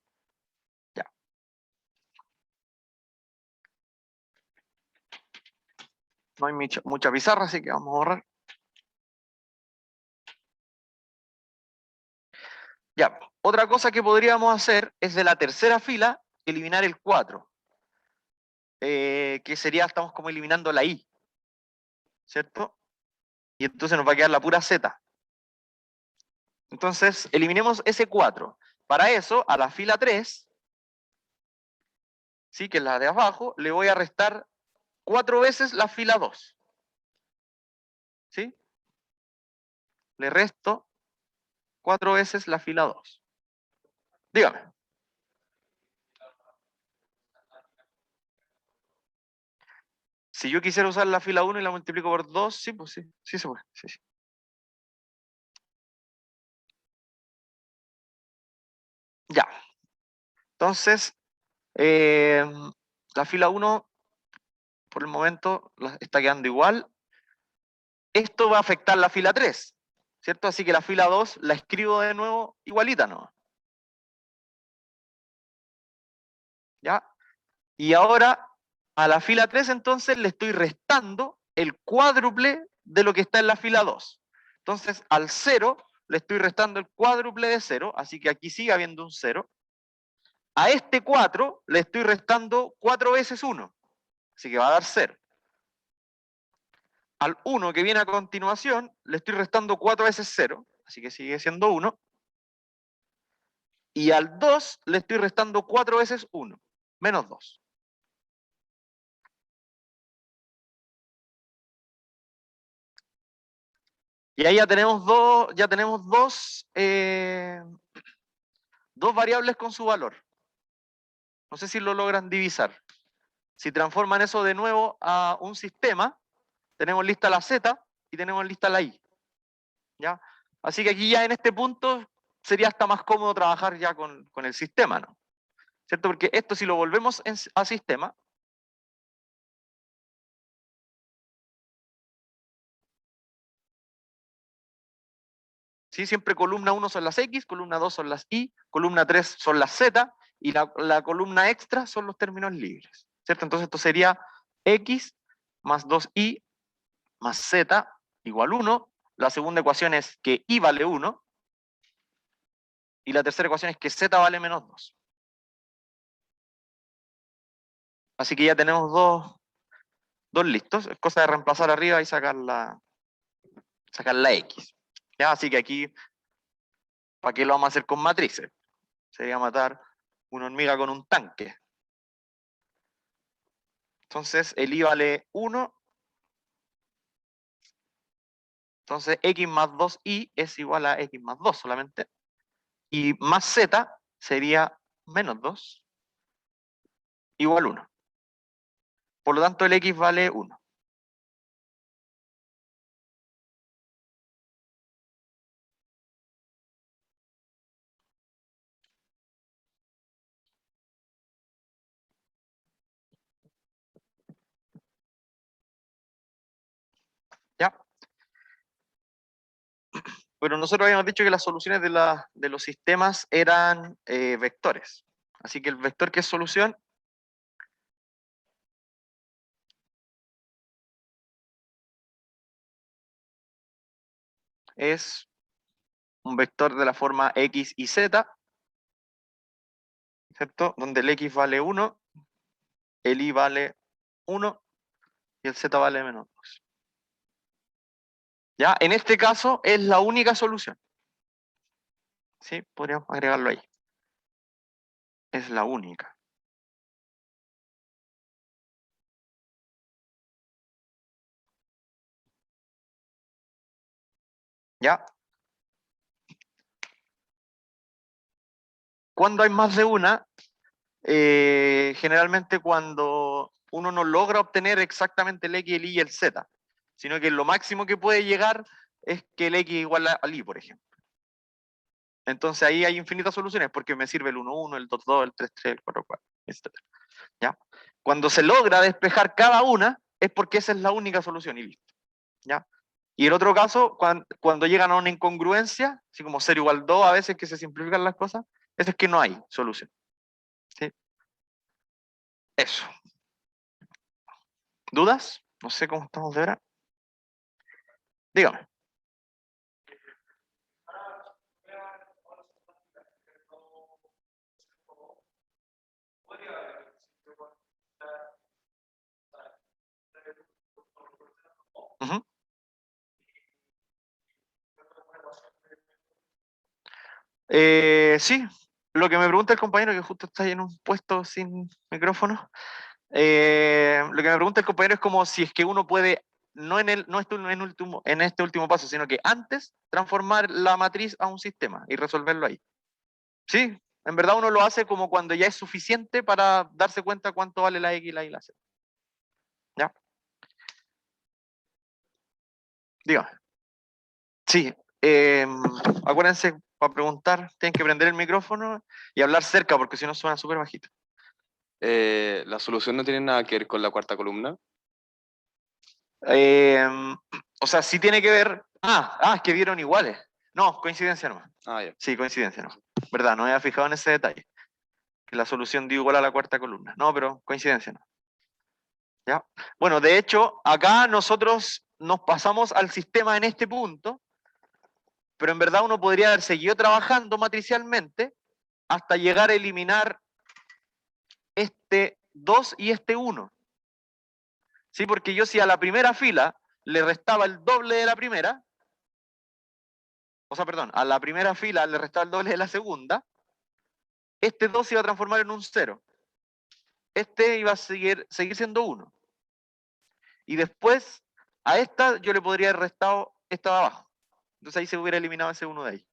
S1: Ya. No hay mucha pizarra, así que vamos a borrar. Ya. Otra cosa que podríamos hacer es de la tercera fila eliminar el 4. Que sería, estamos como eliminando la i. ¿Cierto? Y entonces nos va a quedar la pura z. Entonces, eliminemos ese 4. Para eso, a la fila 3, ¿sí? Que es la de abajo, le voy a restar 4 veces la fila 2. ¿Sí? Le resto 4 veces la fila 2. Dígame. Si yo quisiera usar la fila 1 y la multiplico por 2, sí, pues sí, sí se puede. Sí, sí. Ya. Entonces, la fila 1, por el momento, está quedando igual. Esto va a afectar la fila 3, ¿cierto? Así que la fila 2 la escribo de nuevo igualita, ¿no? ¿Ya? Y ahora, a la fila 3, entonces, le estoy restando el cuádruple de lo que está en la fila 2. Entonces, al 0 le estoy restando el cuádruple de 0, así que aquí sigue habiendo un 0. A este 4 le estoy restando 4 veces 1, así que va a dar 0. Al 1 que viene a continuación le estoy restando 4 veces 0, así que sigue siendo 1. Y al 2 le estoy restando 4 veces 1, menos 2. Y ahí ya tenemos dos variables con su valor. No sé si lo logran divisar. Si transforman eso de nuevo a un sistema, tenemos lista la Z y tenemos lista la Y. ¿Ya? Así que aquí ya en este punto sería hasta más cómodo trabajar ya con el sistema, ¿no? ¿Cierto? Porque esto si lo volvemos a sistema, ¿sí? Siempre columna 1 son las X, columna 2 son las Y, columna 3 son las Z, y la columna extra son los términos libres, ¿cierto? Entonces esto sería X más 2Y más Z igual 1. La segunda ecuación es que Y vale 1. Y la tercera ecuación es que Z vale menos 2. Así que ya tenemos dos listos. Es cosa de reemplazar arriba y sacar la X. ¿Ya? Así que aquí, ¿para qué lo vamos a hacer con matrices? Sería matar una hormiga con un tanque. Entonces el I vale 1. Entonces X más 2Y es igual a X más 2 solamente. Y más Z sería menos 2 igual 1. Por lo tanto el X vale 1. ¿Ya? Pero nosotros habíamos dicho que las soluciones de los sistemas eran vectores. Así que el vector que es solución es un vector de la forma X y Z, ¿cierto? Donde el X vale 1, el Y vale 1 y el Z vale menos 2. ¿Ya? En este caso es la única solución. ¿Sí? Podríamos agregarlo ahí. Es la única. ¿Ya? Cuando hay más de una, generalmente cuando uno no logra obtener exactamente el X, el Y y el Z, sino que lo máximo que puede llegar es que el X igual al Y, por ejemplo. Entonces ahí hay infinitas soluciones, porque me sirve el 1, 1, el 2, 2, el 3, 3, el 4, 4, etc. ¿Ya? Cuando se logra despejar cada una, es porque esa es la única solución y listo. ¿Ya? Y el otro caso, cuando llegan a una incongruencia, así como 0 igual 2, a veces que se simplifican las cosas, eso es que no hay solución. ¿Sí? Eso. ¿Dudas? No sé cómo estamos de hora. Dígame. Ujú. Sí, lo que me pregunta el compañero, que justo está ahí en un puesto sin micrófono, lo que me pregunta el compañero es como si es que uno puede, no en este último paso, sino que antes transformar la matriz a un sistema y resolverlo ahí. Sí, en verdad uno lo hace como cuando ya es suficiente para darse cuenta cuánto vale la X, la Y y la Z. ¿Ya? Dígame. Sí, acuérdense, para preguntar, tienen que prender el micrófono y hablar cerca, porque si no suena súper bajito.
S6: La solución no tiene nada que ver con la cuarta columna.
S1: O sea, sí tiene que ver. Es que dieron iguales. No, coincidencia nomás.
S6: Ya.
S1: Sí, coincidencia nomás. ¿Verdad? No me había fijado en ese detalle. Que la solución dio igual a la cuarta columna. No, pero coincidencia nomás. ¿Ya? Bueno, de hecho, acá nosotros nos pasamos al sistema en este punto, pero en verdad uno podría haber seguido trabajando matricialmente hasta llegar a eliminar este 2 y este 1. ¿Sí? Porque yo si a la primera fila le restaba el doble de la primera, a la primera fila le restaba el doble de la segunda, este 2 se iba a transformar en un 0. Este iba a seguir siendo 1. Y después a esta yo le podría haber restado esta de abajo. Entonces ahí se hubiera eliminado ese 1 de ahí.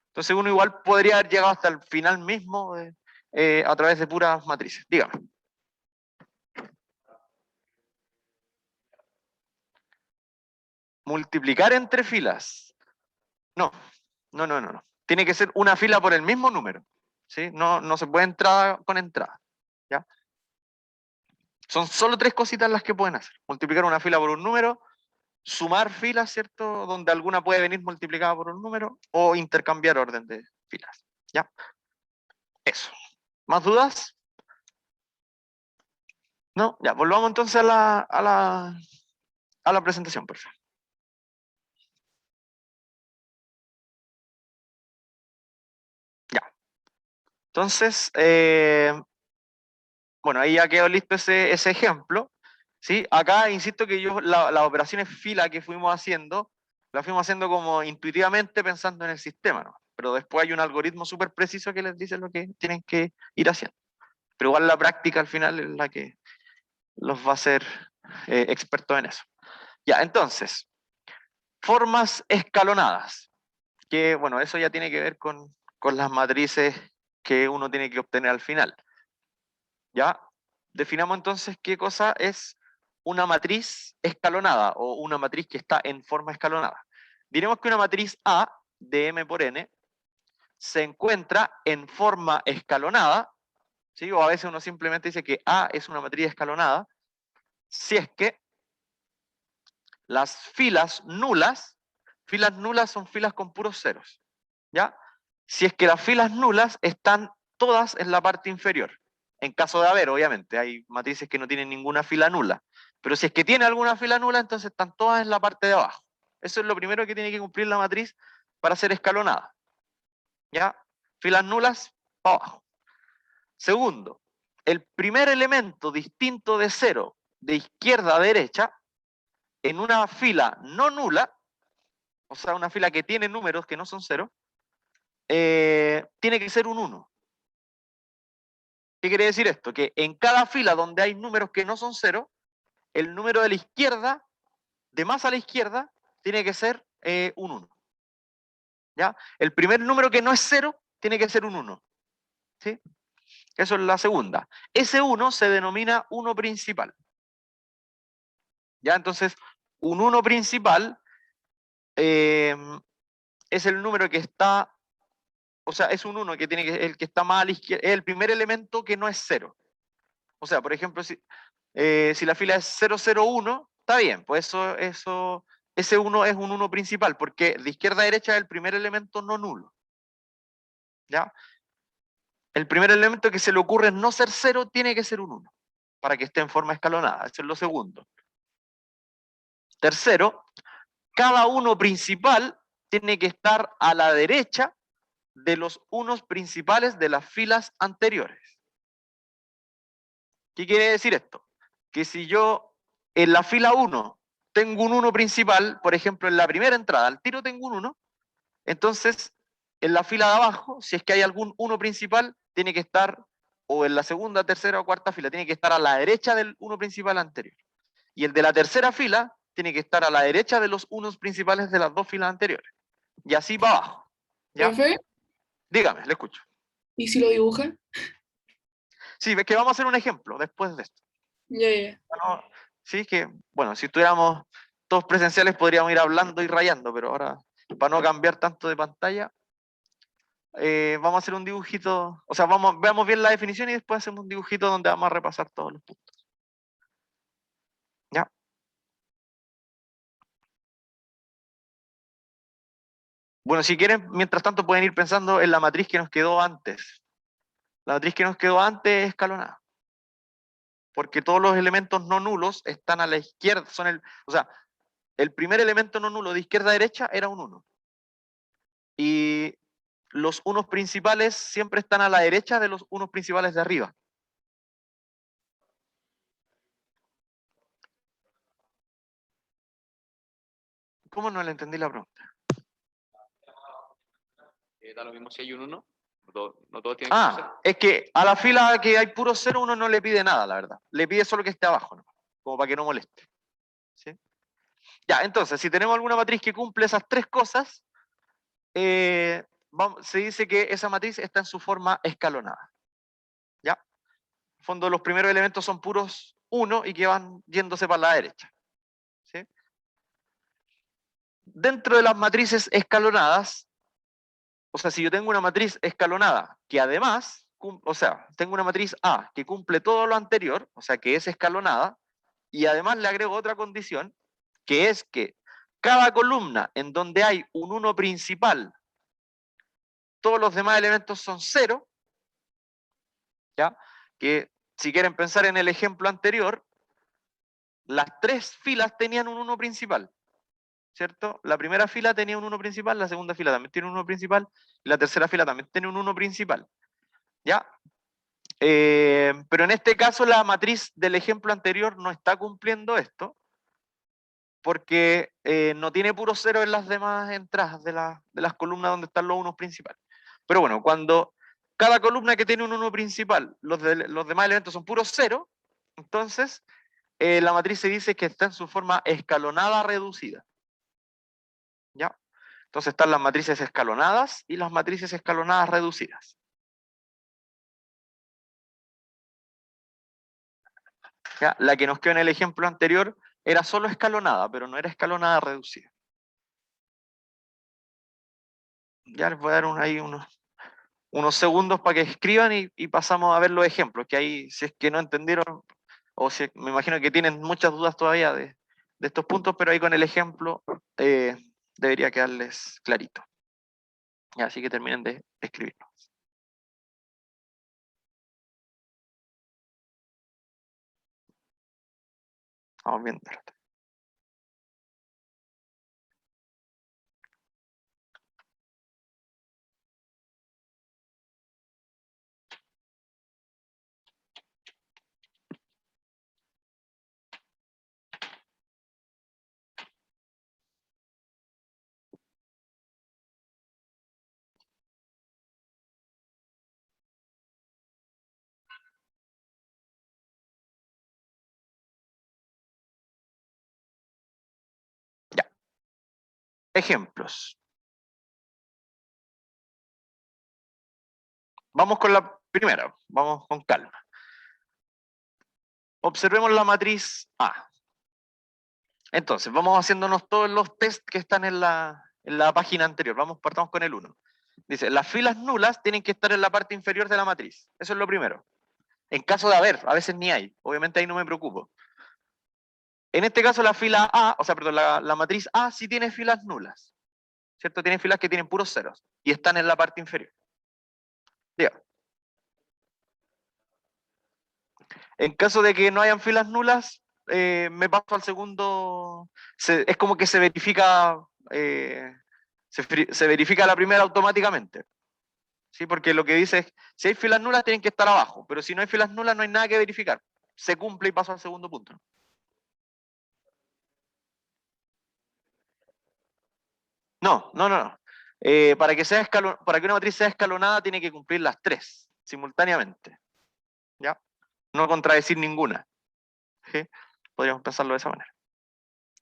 S1: Entonces uno igual podría haber llegado hasta el final mismo a través de puras matrices. Dígame. Multiplicar entre filas. No. Tiene que ser una fila por el mismo número. ¿Sí? No se puede entrada con entrada. ¿Ya? Son solo 3 cositas las que pueden hacer. Multiplicar una fila por un número, sumar filas, ¿cierto? Donde alguna puede venir multiplicada por un número, o intercambiar orden de filas. ¿Ya? Eso. ¿Más dudas? No, ya, volvamos entonces a la presentación, por favor. Ya. Entonces, bueno, ahí ya quedó listo ese ejemplo. ¿Sí? Acá insisto que las operaciones fila que fuimos haciendo, las fuimos haciendo como intuitivamente pensando en el sistema, ¿no? Pero después hay un algoritmo súper preciso que les dice lo que tienen que ir haciendo. Pero igual la práctica al final es la que los va a hacer expertos en eso. Ya, entonces, formas escalonadas, que bueno, eso ya tiene que ver con las matrices que uno tiene que obtener al final. Ya, definamos entonces qué cosa es una matriz escalonada o una matriz que está en forma escalonada. Diremos que una matriz A de M por N se encuentra en forma escalonada, ¿sí? O a veces uno simplemente dice que A es una matriz escalonada, si es que las filas nulas son filas con puros ceros, ¿ya? Si es que las filas nulas están todas en la parte inferior. En caso de haber, obviamente, hay matrices que no tienen ninguna fila nula. Pero si es que tiene alguna fila nula, entonces están todas en la parte de abajo. Eso es lo primero que tiene que cumplir la matriz para ser escalonada. ¿Ya? Filas nulas para abajo. Segundo, el primer elemento distinto de cero, de izquierda a derecha, en una fila no nula, o sea, una fila que tiene números que no son cero, tiene que ser un 1. ¿Qué quiere decir esto? Que en cada fila donde hay números que no son cero, el número de la izquierda, de más a la izquierda, tiene que ser un 1. ¿Ya? El primer número que no es cero, tiene que ser un 1. ¿Sí? Eso es la segunda. Ese 1 se denomina 1 principal. ¿Ya? Entonces, un 1 principal es el número que está, o sea, es un 1 que tiene el que está más a la izquierda, es el primer elemento que no es cero. O sea, por ejemplo, si la fila es 001, está bien, pues ese 1 es un 1 principal, porque de izquierda a derecha es el primer elemento no nulo. ¿Ya? El primer elemento que se le ocurre no ser 0 tiene que ser un 1, para que esté en forma escalonada. Eso es lo segundo. Tercero, cada 1 principal tiene que estar a la derecha de los unos principales de las filas anteriores. ¿Qué quiere decir esto? Que si yo en la fila 1 tengo un 1 principal, por ejemplo, en la primera entrada, al tiro tengo un 1, entonces en la fila de abajo, si es que hay algún 1 principal, tiene que estar, o en la segunda, tercera o cuarta fila, tiene que estar a la derecha del 1 principal anterior. Y el de la tercera fila tiene que estar a la derecha de los 1 principales de las 2 filas anteriores. Y así para abajo. ¿Ya?
S5: ¿Profe?
S1: Dígame, le escucho.
S5: ¿Y si lo dibuja?
S1: Sí, es que vamos a hacer un ejemplo después de esto.
S5: Ya.
S1: Bueno, sí, que, bueno, si estuviéramos todos presenciales podríamos ir hablando y rayando, pero ahora, para no cambiar tanto de pantalla, vamos a hacer un dibujito, o sea, veamos bien la definición y después hacemos un dibujito donde vamos a repasar todos los puntos. ¿Ya? Bueno, si quieren, mientras tanto pueden ir pensando en la matriz que nos quedó antes. La matriz que nos quedó antes es escalonada. Porque todos los elementos no nulos están a la izquierda, o sea, el primer elemento no nulo de izquierda a derecha era un 1. Y los unos principales siempre están a la derecha de los unos principales de arriba. ¿Cómo no le entendí la pregunta?
S6: Da lo mismo si hay un 1, no todos tienen que ser.
S1: Es que a la fila que hay puro cero uno no le pide nada, la verdad. Le pide solo que esté abajo, ¿no? Como para que no moleste. ¿Sí? Ya, entonces, si tenemos alguna matriz que cumple esas tres cosas, se dice que esa matriz está en su forma escalonada. ¿Ya? En el fondo, los primeros elementos son puros 1 y que van yéndose para la derecha. ¿Sí? Dentro de las matrices escalonadas, o sea, si yo tengo una matriz escalonada que además, o sea, tengo una matriz A que cumple todo lo anterior, o sea, que es escalonada, y además le agrego otra condición, que es que cada columna en donde hay un 1 principal, todos los demás elementos son 0, ¿ya? Que si quieren pensar en el ejemplo anterior, las tres filas tenían un 1 principal, ¿cierto? La primera fila tenía un 1 principal, la segunda fila también tiene un 1 principal, y la tercera fila también tiene un 1 principal, ¿ya? Pero en este caso la matriz del ejemplo anterior no está cumpliendo esto, porque no tiene puro cero en las demás entradas de las columnas donde están los unos principales. Pero bueno, cuando cada columna que tiene un 1 principal, los demás elementos son puros cero, entonces la matriz se dice que está en su forma escalonada reducida. ¿Ya? Entonces están las matrices escalonadas y las matrices escalonadas reducidas. ¿Ya? La que nos quedó en el ejemplo anterior era solo escalonada, pero no era escalonada reducida. Ya les voy a dar ahí unos segundos para que escriban y pasamos a ver los ejemplos, que ahí si es que no entendieron, o si, me imagino que tienen muchas dudas todavía de estos puntos, pero ahí con el ejemplo debería quedarles clarito. Ya, así que terminen de escribirlo. Vamos viendo. Ya. Ejemplos. Vamos con la primera, vamos con calma. Observemos la matriz A. Entonces, vamos haciéndonos todos los test que están en la página anterior. Partamos con el 1. Dice, las filas nulas tienen que estar en la parte inferior de la matriz. Eso es lo primero. En caso de haber, a veces ni hay. Obviamente ahí no me preocupo. En este caso la fila A, la matriz A sí tiene filas nulas. ¿Cierto? Tiene filas que tienen puros ceros. Y están en la parte inferior. Diga. En caso de que no hayan filas nulas, me paso al segundo. Es como que se verifica. Se verifica la primera automáticamente. ¿Sí? Porque lo que dice es, si hay filas nulas tienen que estar abajo, pero si no hay filas nulas no hay nada que verificar. Se cumple y paso al segundo punto. No. Para que una matriz sea escalonada tiene que cumplir las tres simultáneamente. ¿Ya? No contradecir ninguna. ¿Sí? Podríamos pensarlo de esa manera.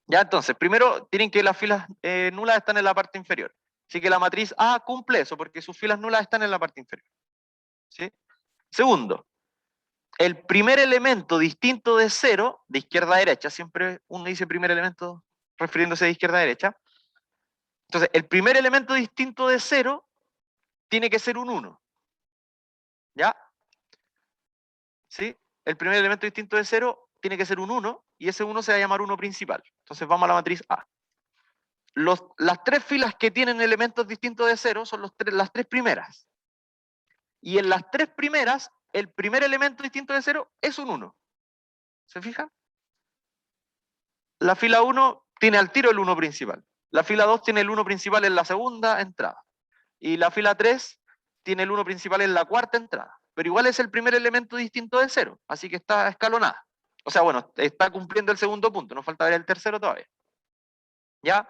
S1: Ya, entonces, primero tienen que las filas nulas están en la parte inferior. Así que la matriz A cumple eso, porque sus filas nulas están en la parte inferior. ¿Sí? Segundo, el primer elemento distinto de 0, de izquierda a derecha, siempre uno dice primer elemento refiriéndose de izquierda a derecha. Entonces, el primer elemento distinto de 0 tiene que ser un 1. ¿Ya? ¿Sí? El primer elemento distinto de 0 tiene que ser un 1, y ese 1 se va a llamar 1 principal. Entonces vamos a la matriz A. Las tres filas que tienen elementos distintos de 0 son las tres primeras. Y en las tres primeras, el primer elemento distinto de 0 es un 1. ¿Se fijan? La fila 1 tiene al tiro el 1 principal. La fila 2 tiene el 1 principal en la segunda entrada. Y la fila 3 tiene el 1 principal en la cuarta entrada. Pero igual es el primer elemento distinto de 0. Así que está escalonada. O sea, bueno, está cumpliendo el segundo punto. Nos falta ver el tercero todavía. ¿Ya?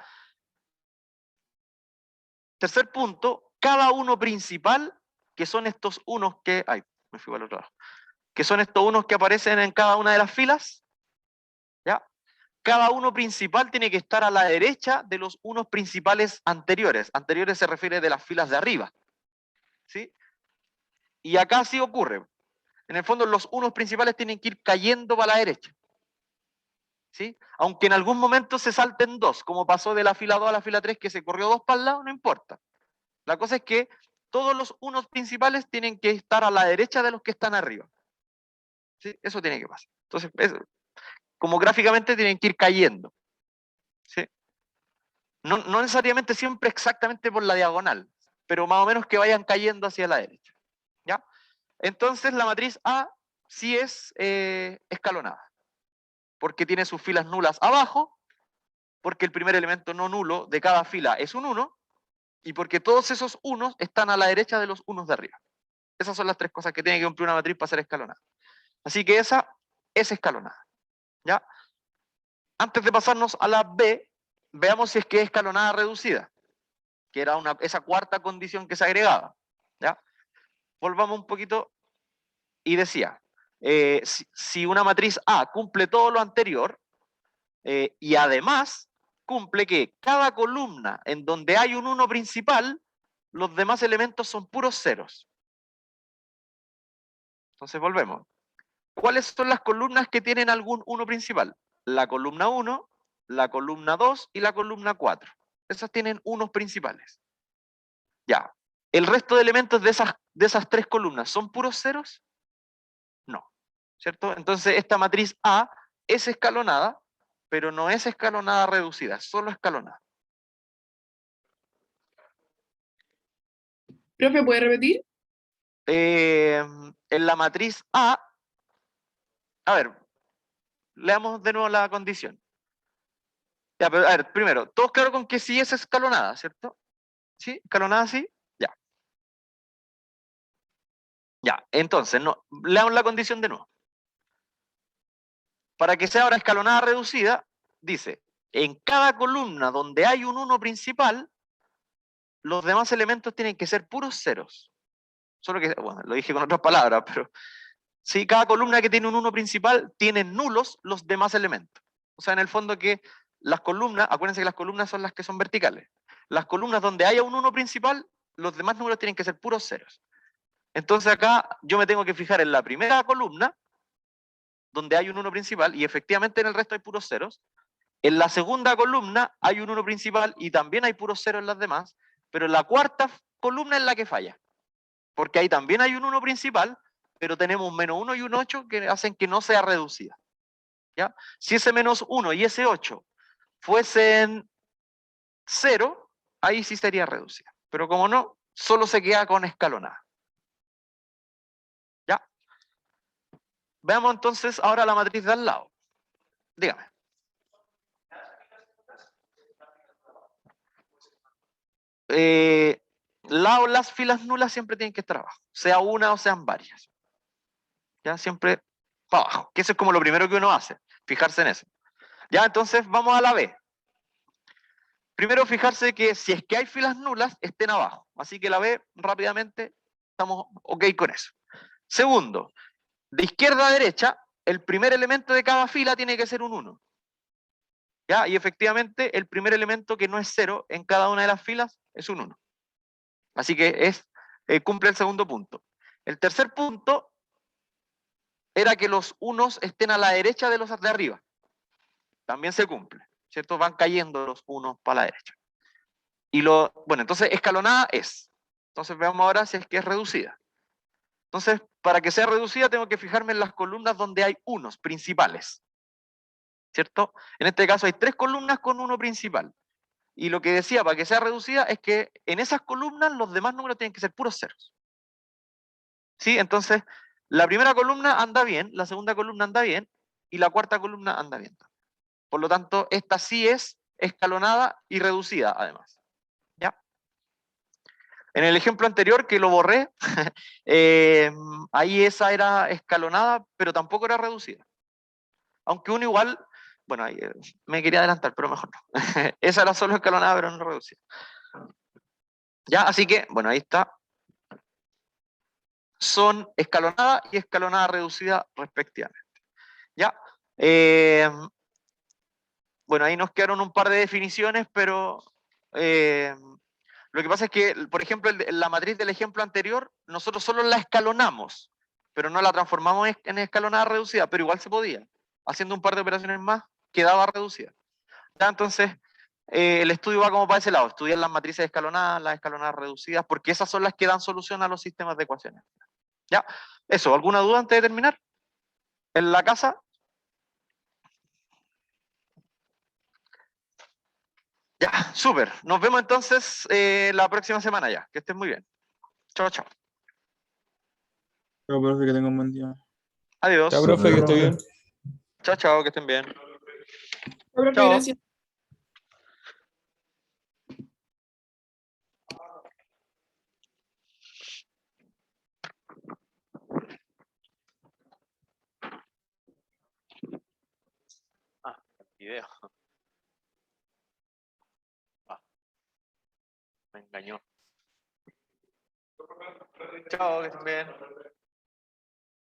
S1: Tercer punto, cada uno principal, que son estos unos que... Ay, me fui para el otro lado. Que son estos unos que aparecen en cada una de las filas. ¿Ya? cada uno principal tiene que estar a la derecha de los unos principales anteriores. Anteriores se refiere de las filas de arriba. ¿Sí? Y acá sí ocurre. En el fondo, los unos principales tienen que ir cayendo para la derecha. ¿Sí? Aunque en algún momento se salten dos, como pasó de la fila 2 a la fila 3, que se corrió dos para el lado, no importa. La cosa es que todos los unos principales tienen que estar a la derecha de los que están arriba. ¿Sí? Eso tiene que pasar. Entonces, como gráficamente tienen que ir cayendo. ¿Sí? No necesariamente siempre exactamente por la diagonal, pero más o menos que vayan cayendo hacia la derecha. ¿Ya? Entonces la matriz A sí es escalonada, porque tiene sus filas nulas abajo, porque el primer elemento no nulo de cada fila es un 1, y porque todos esos unos están a la derecha de los unos de arriba. Esas son las tres cosas que tiene que cumplir una matriz para ser escalonada. Así que esa es escalonada. ¿Ya? Antes de pasarnos a la B, veamos si es que es escalonada reducida, que era esa cuarta condición que se agregaba. ¿Ya? Volvamos un poquito y decía, si una matriz A cumple todo lo anterior, y además cumple que cada columna en donde hay un 1 principal, los demás elementos son puros ceros. Entonces volvemos. ¿Cuáles son las columnas que tienen algún 1 principal? La columna 1, la columna 2 y la columna 4. Esas tienen unos principales. Ya. ¿El resto de elementos de esas tres columnas son puros ceros? No. ¿Cierto? Entonces esta matriz A es escalonada, pero no es escalonada reducida, es solo escalonada.
S5: Profe, ¿puede repetir?
S1: En la matriz A ver, leamos de nuevo la condición. Ya, pero, a ver, primero, todos claro con que sí es escalonada, ¿cierto? ¿Sí? ¿Escalonada sí? Ya. Ya, entonces, no, leamos la condición de nuevo. Para que sea ahora escalonada reducida, dice, en cada columna donde hay un 1 principal, los demás elementos tienen que ser puros ceros. Solo que, bueno, lo dije con otras palabras, pero sí, cada columna que tiene un 1 principal tiene nulos los demás elementos. O sea, en el fondo que las columnas, acuérdense que las columnas son las que son verticales. Las columnas donde haya un 1 principal, los demás números tienen que ser puros ceros. Entonces acá yo me tengo que fijar en la primera columna, donde hay un 1 principal, y efectivamente en el resto hay puros ceros. En la segunda columna hay un 1 principal y también hay puros ceros en las demás, pero en la cuarta columna es la que falla, porque ahí también hay un 1 principal, pero tenemos un menos 1 y un 8 que hacen que no sea reducida. ¿Ya? Si ese menos 1 y ese 8 fuesen 0, ahí sí sería reducida. Pero como no, solo se queda con escalonada. ¿Ya? Veamos entonces ahora la matriz de al lado. Dígame. Las filas nulas siempre tienen que estar abajo, sea una o sean varias. ¿Ya? Siempre para abajo, que eso es como lo primero que uno hace, fijarse en eso. Ya, entonces vamos a la B. Primero fijarse que si es que hay filas nulas, estén abajo. Así que la B, rápidamente, estamos ok con eso. Segundo, de izquierda a derecha, el primer elemento de cada fila tiene que ser un 1. ¿Ya? Y efectivamente, el primer elemento que no es 0 en cada una de las filas es un 1. Así que cumple el segundo punto. El tercer punto era que los unos estén a la derecha de los de arriba. También se cumple, ¿cierto? Van cayendo los unos para la derecha. Y bueno, entonces escalonada es. Entonces veamos ahora si es que es reducida. Entonces, para que sea reducida tengo que fijarme en las columnas donde hay unos principales. ¿Cierto? En este caso hay 3 columnas con uno principal. Y lo que decía para que sea reducida es que en esas columnas los demás números tienen que ser puros ceros. ¿Sí? Entonces, la primera columna anda bien, la segunda columna anda bien, y la cuarta columna anda bien. Por lo tanto, esta sí es escalonada y reducida, además. ¿Ya? En el ejemplo anterior, que lo borré, ahí esa era escalonada, pero tampoco era reducida. Aunque uno igual, bueno, ahí, me quería adelantar, pero mejor no. Esa era solo escalonada, pero no reducida. ¿Ya? Así que, bueno, ahí está. Son escalonada y escalonada reducida respectivamente. ¿Ya? Bueno, ahí nos quedaron un par de definiciones, pero lo que pasa es que, por ejemplo, la matriz del ejemplo anterior, nosotros solo la escalonamos, pero no la transformamos en escalonada reducida, pero igual se podía. Haciendo un par de operaciones más, quedaba reducida. Ya, entonces, el estudio va como para ese lado, estudiar las matrices escalonadas, las escalonadas reducidas, porque esas son las que dan solución a los sistemas de ecuaciones. ¿Ya? Eso, ¿alguna duda antes de terminar? ¿En la casa? Ya, súper. Nos vemos entonces la próxima semana ya. Que estén muy bien. Chao, chao.
S7: Chao, profe, que tenga un buen día.
S1: Adiós.
S7: Chao, profe, que esté bien.
S1: Chao, chao, que estén bien.
S5: Profe,
S1: Chao.
S5: gracias.
S1: Ah, video. Ah, me engañó. Chao, que estén bien.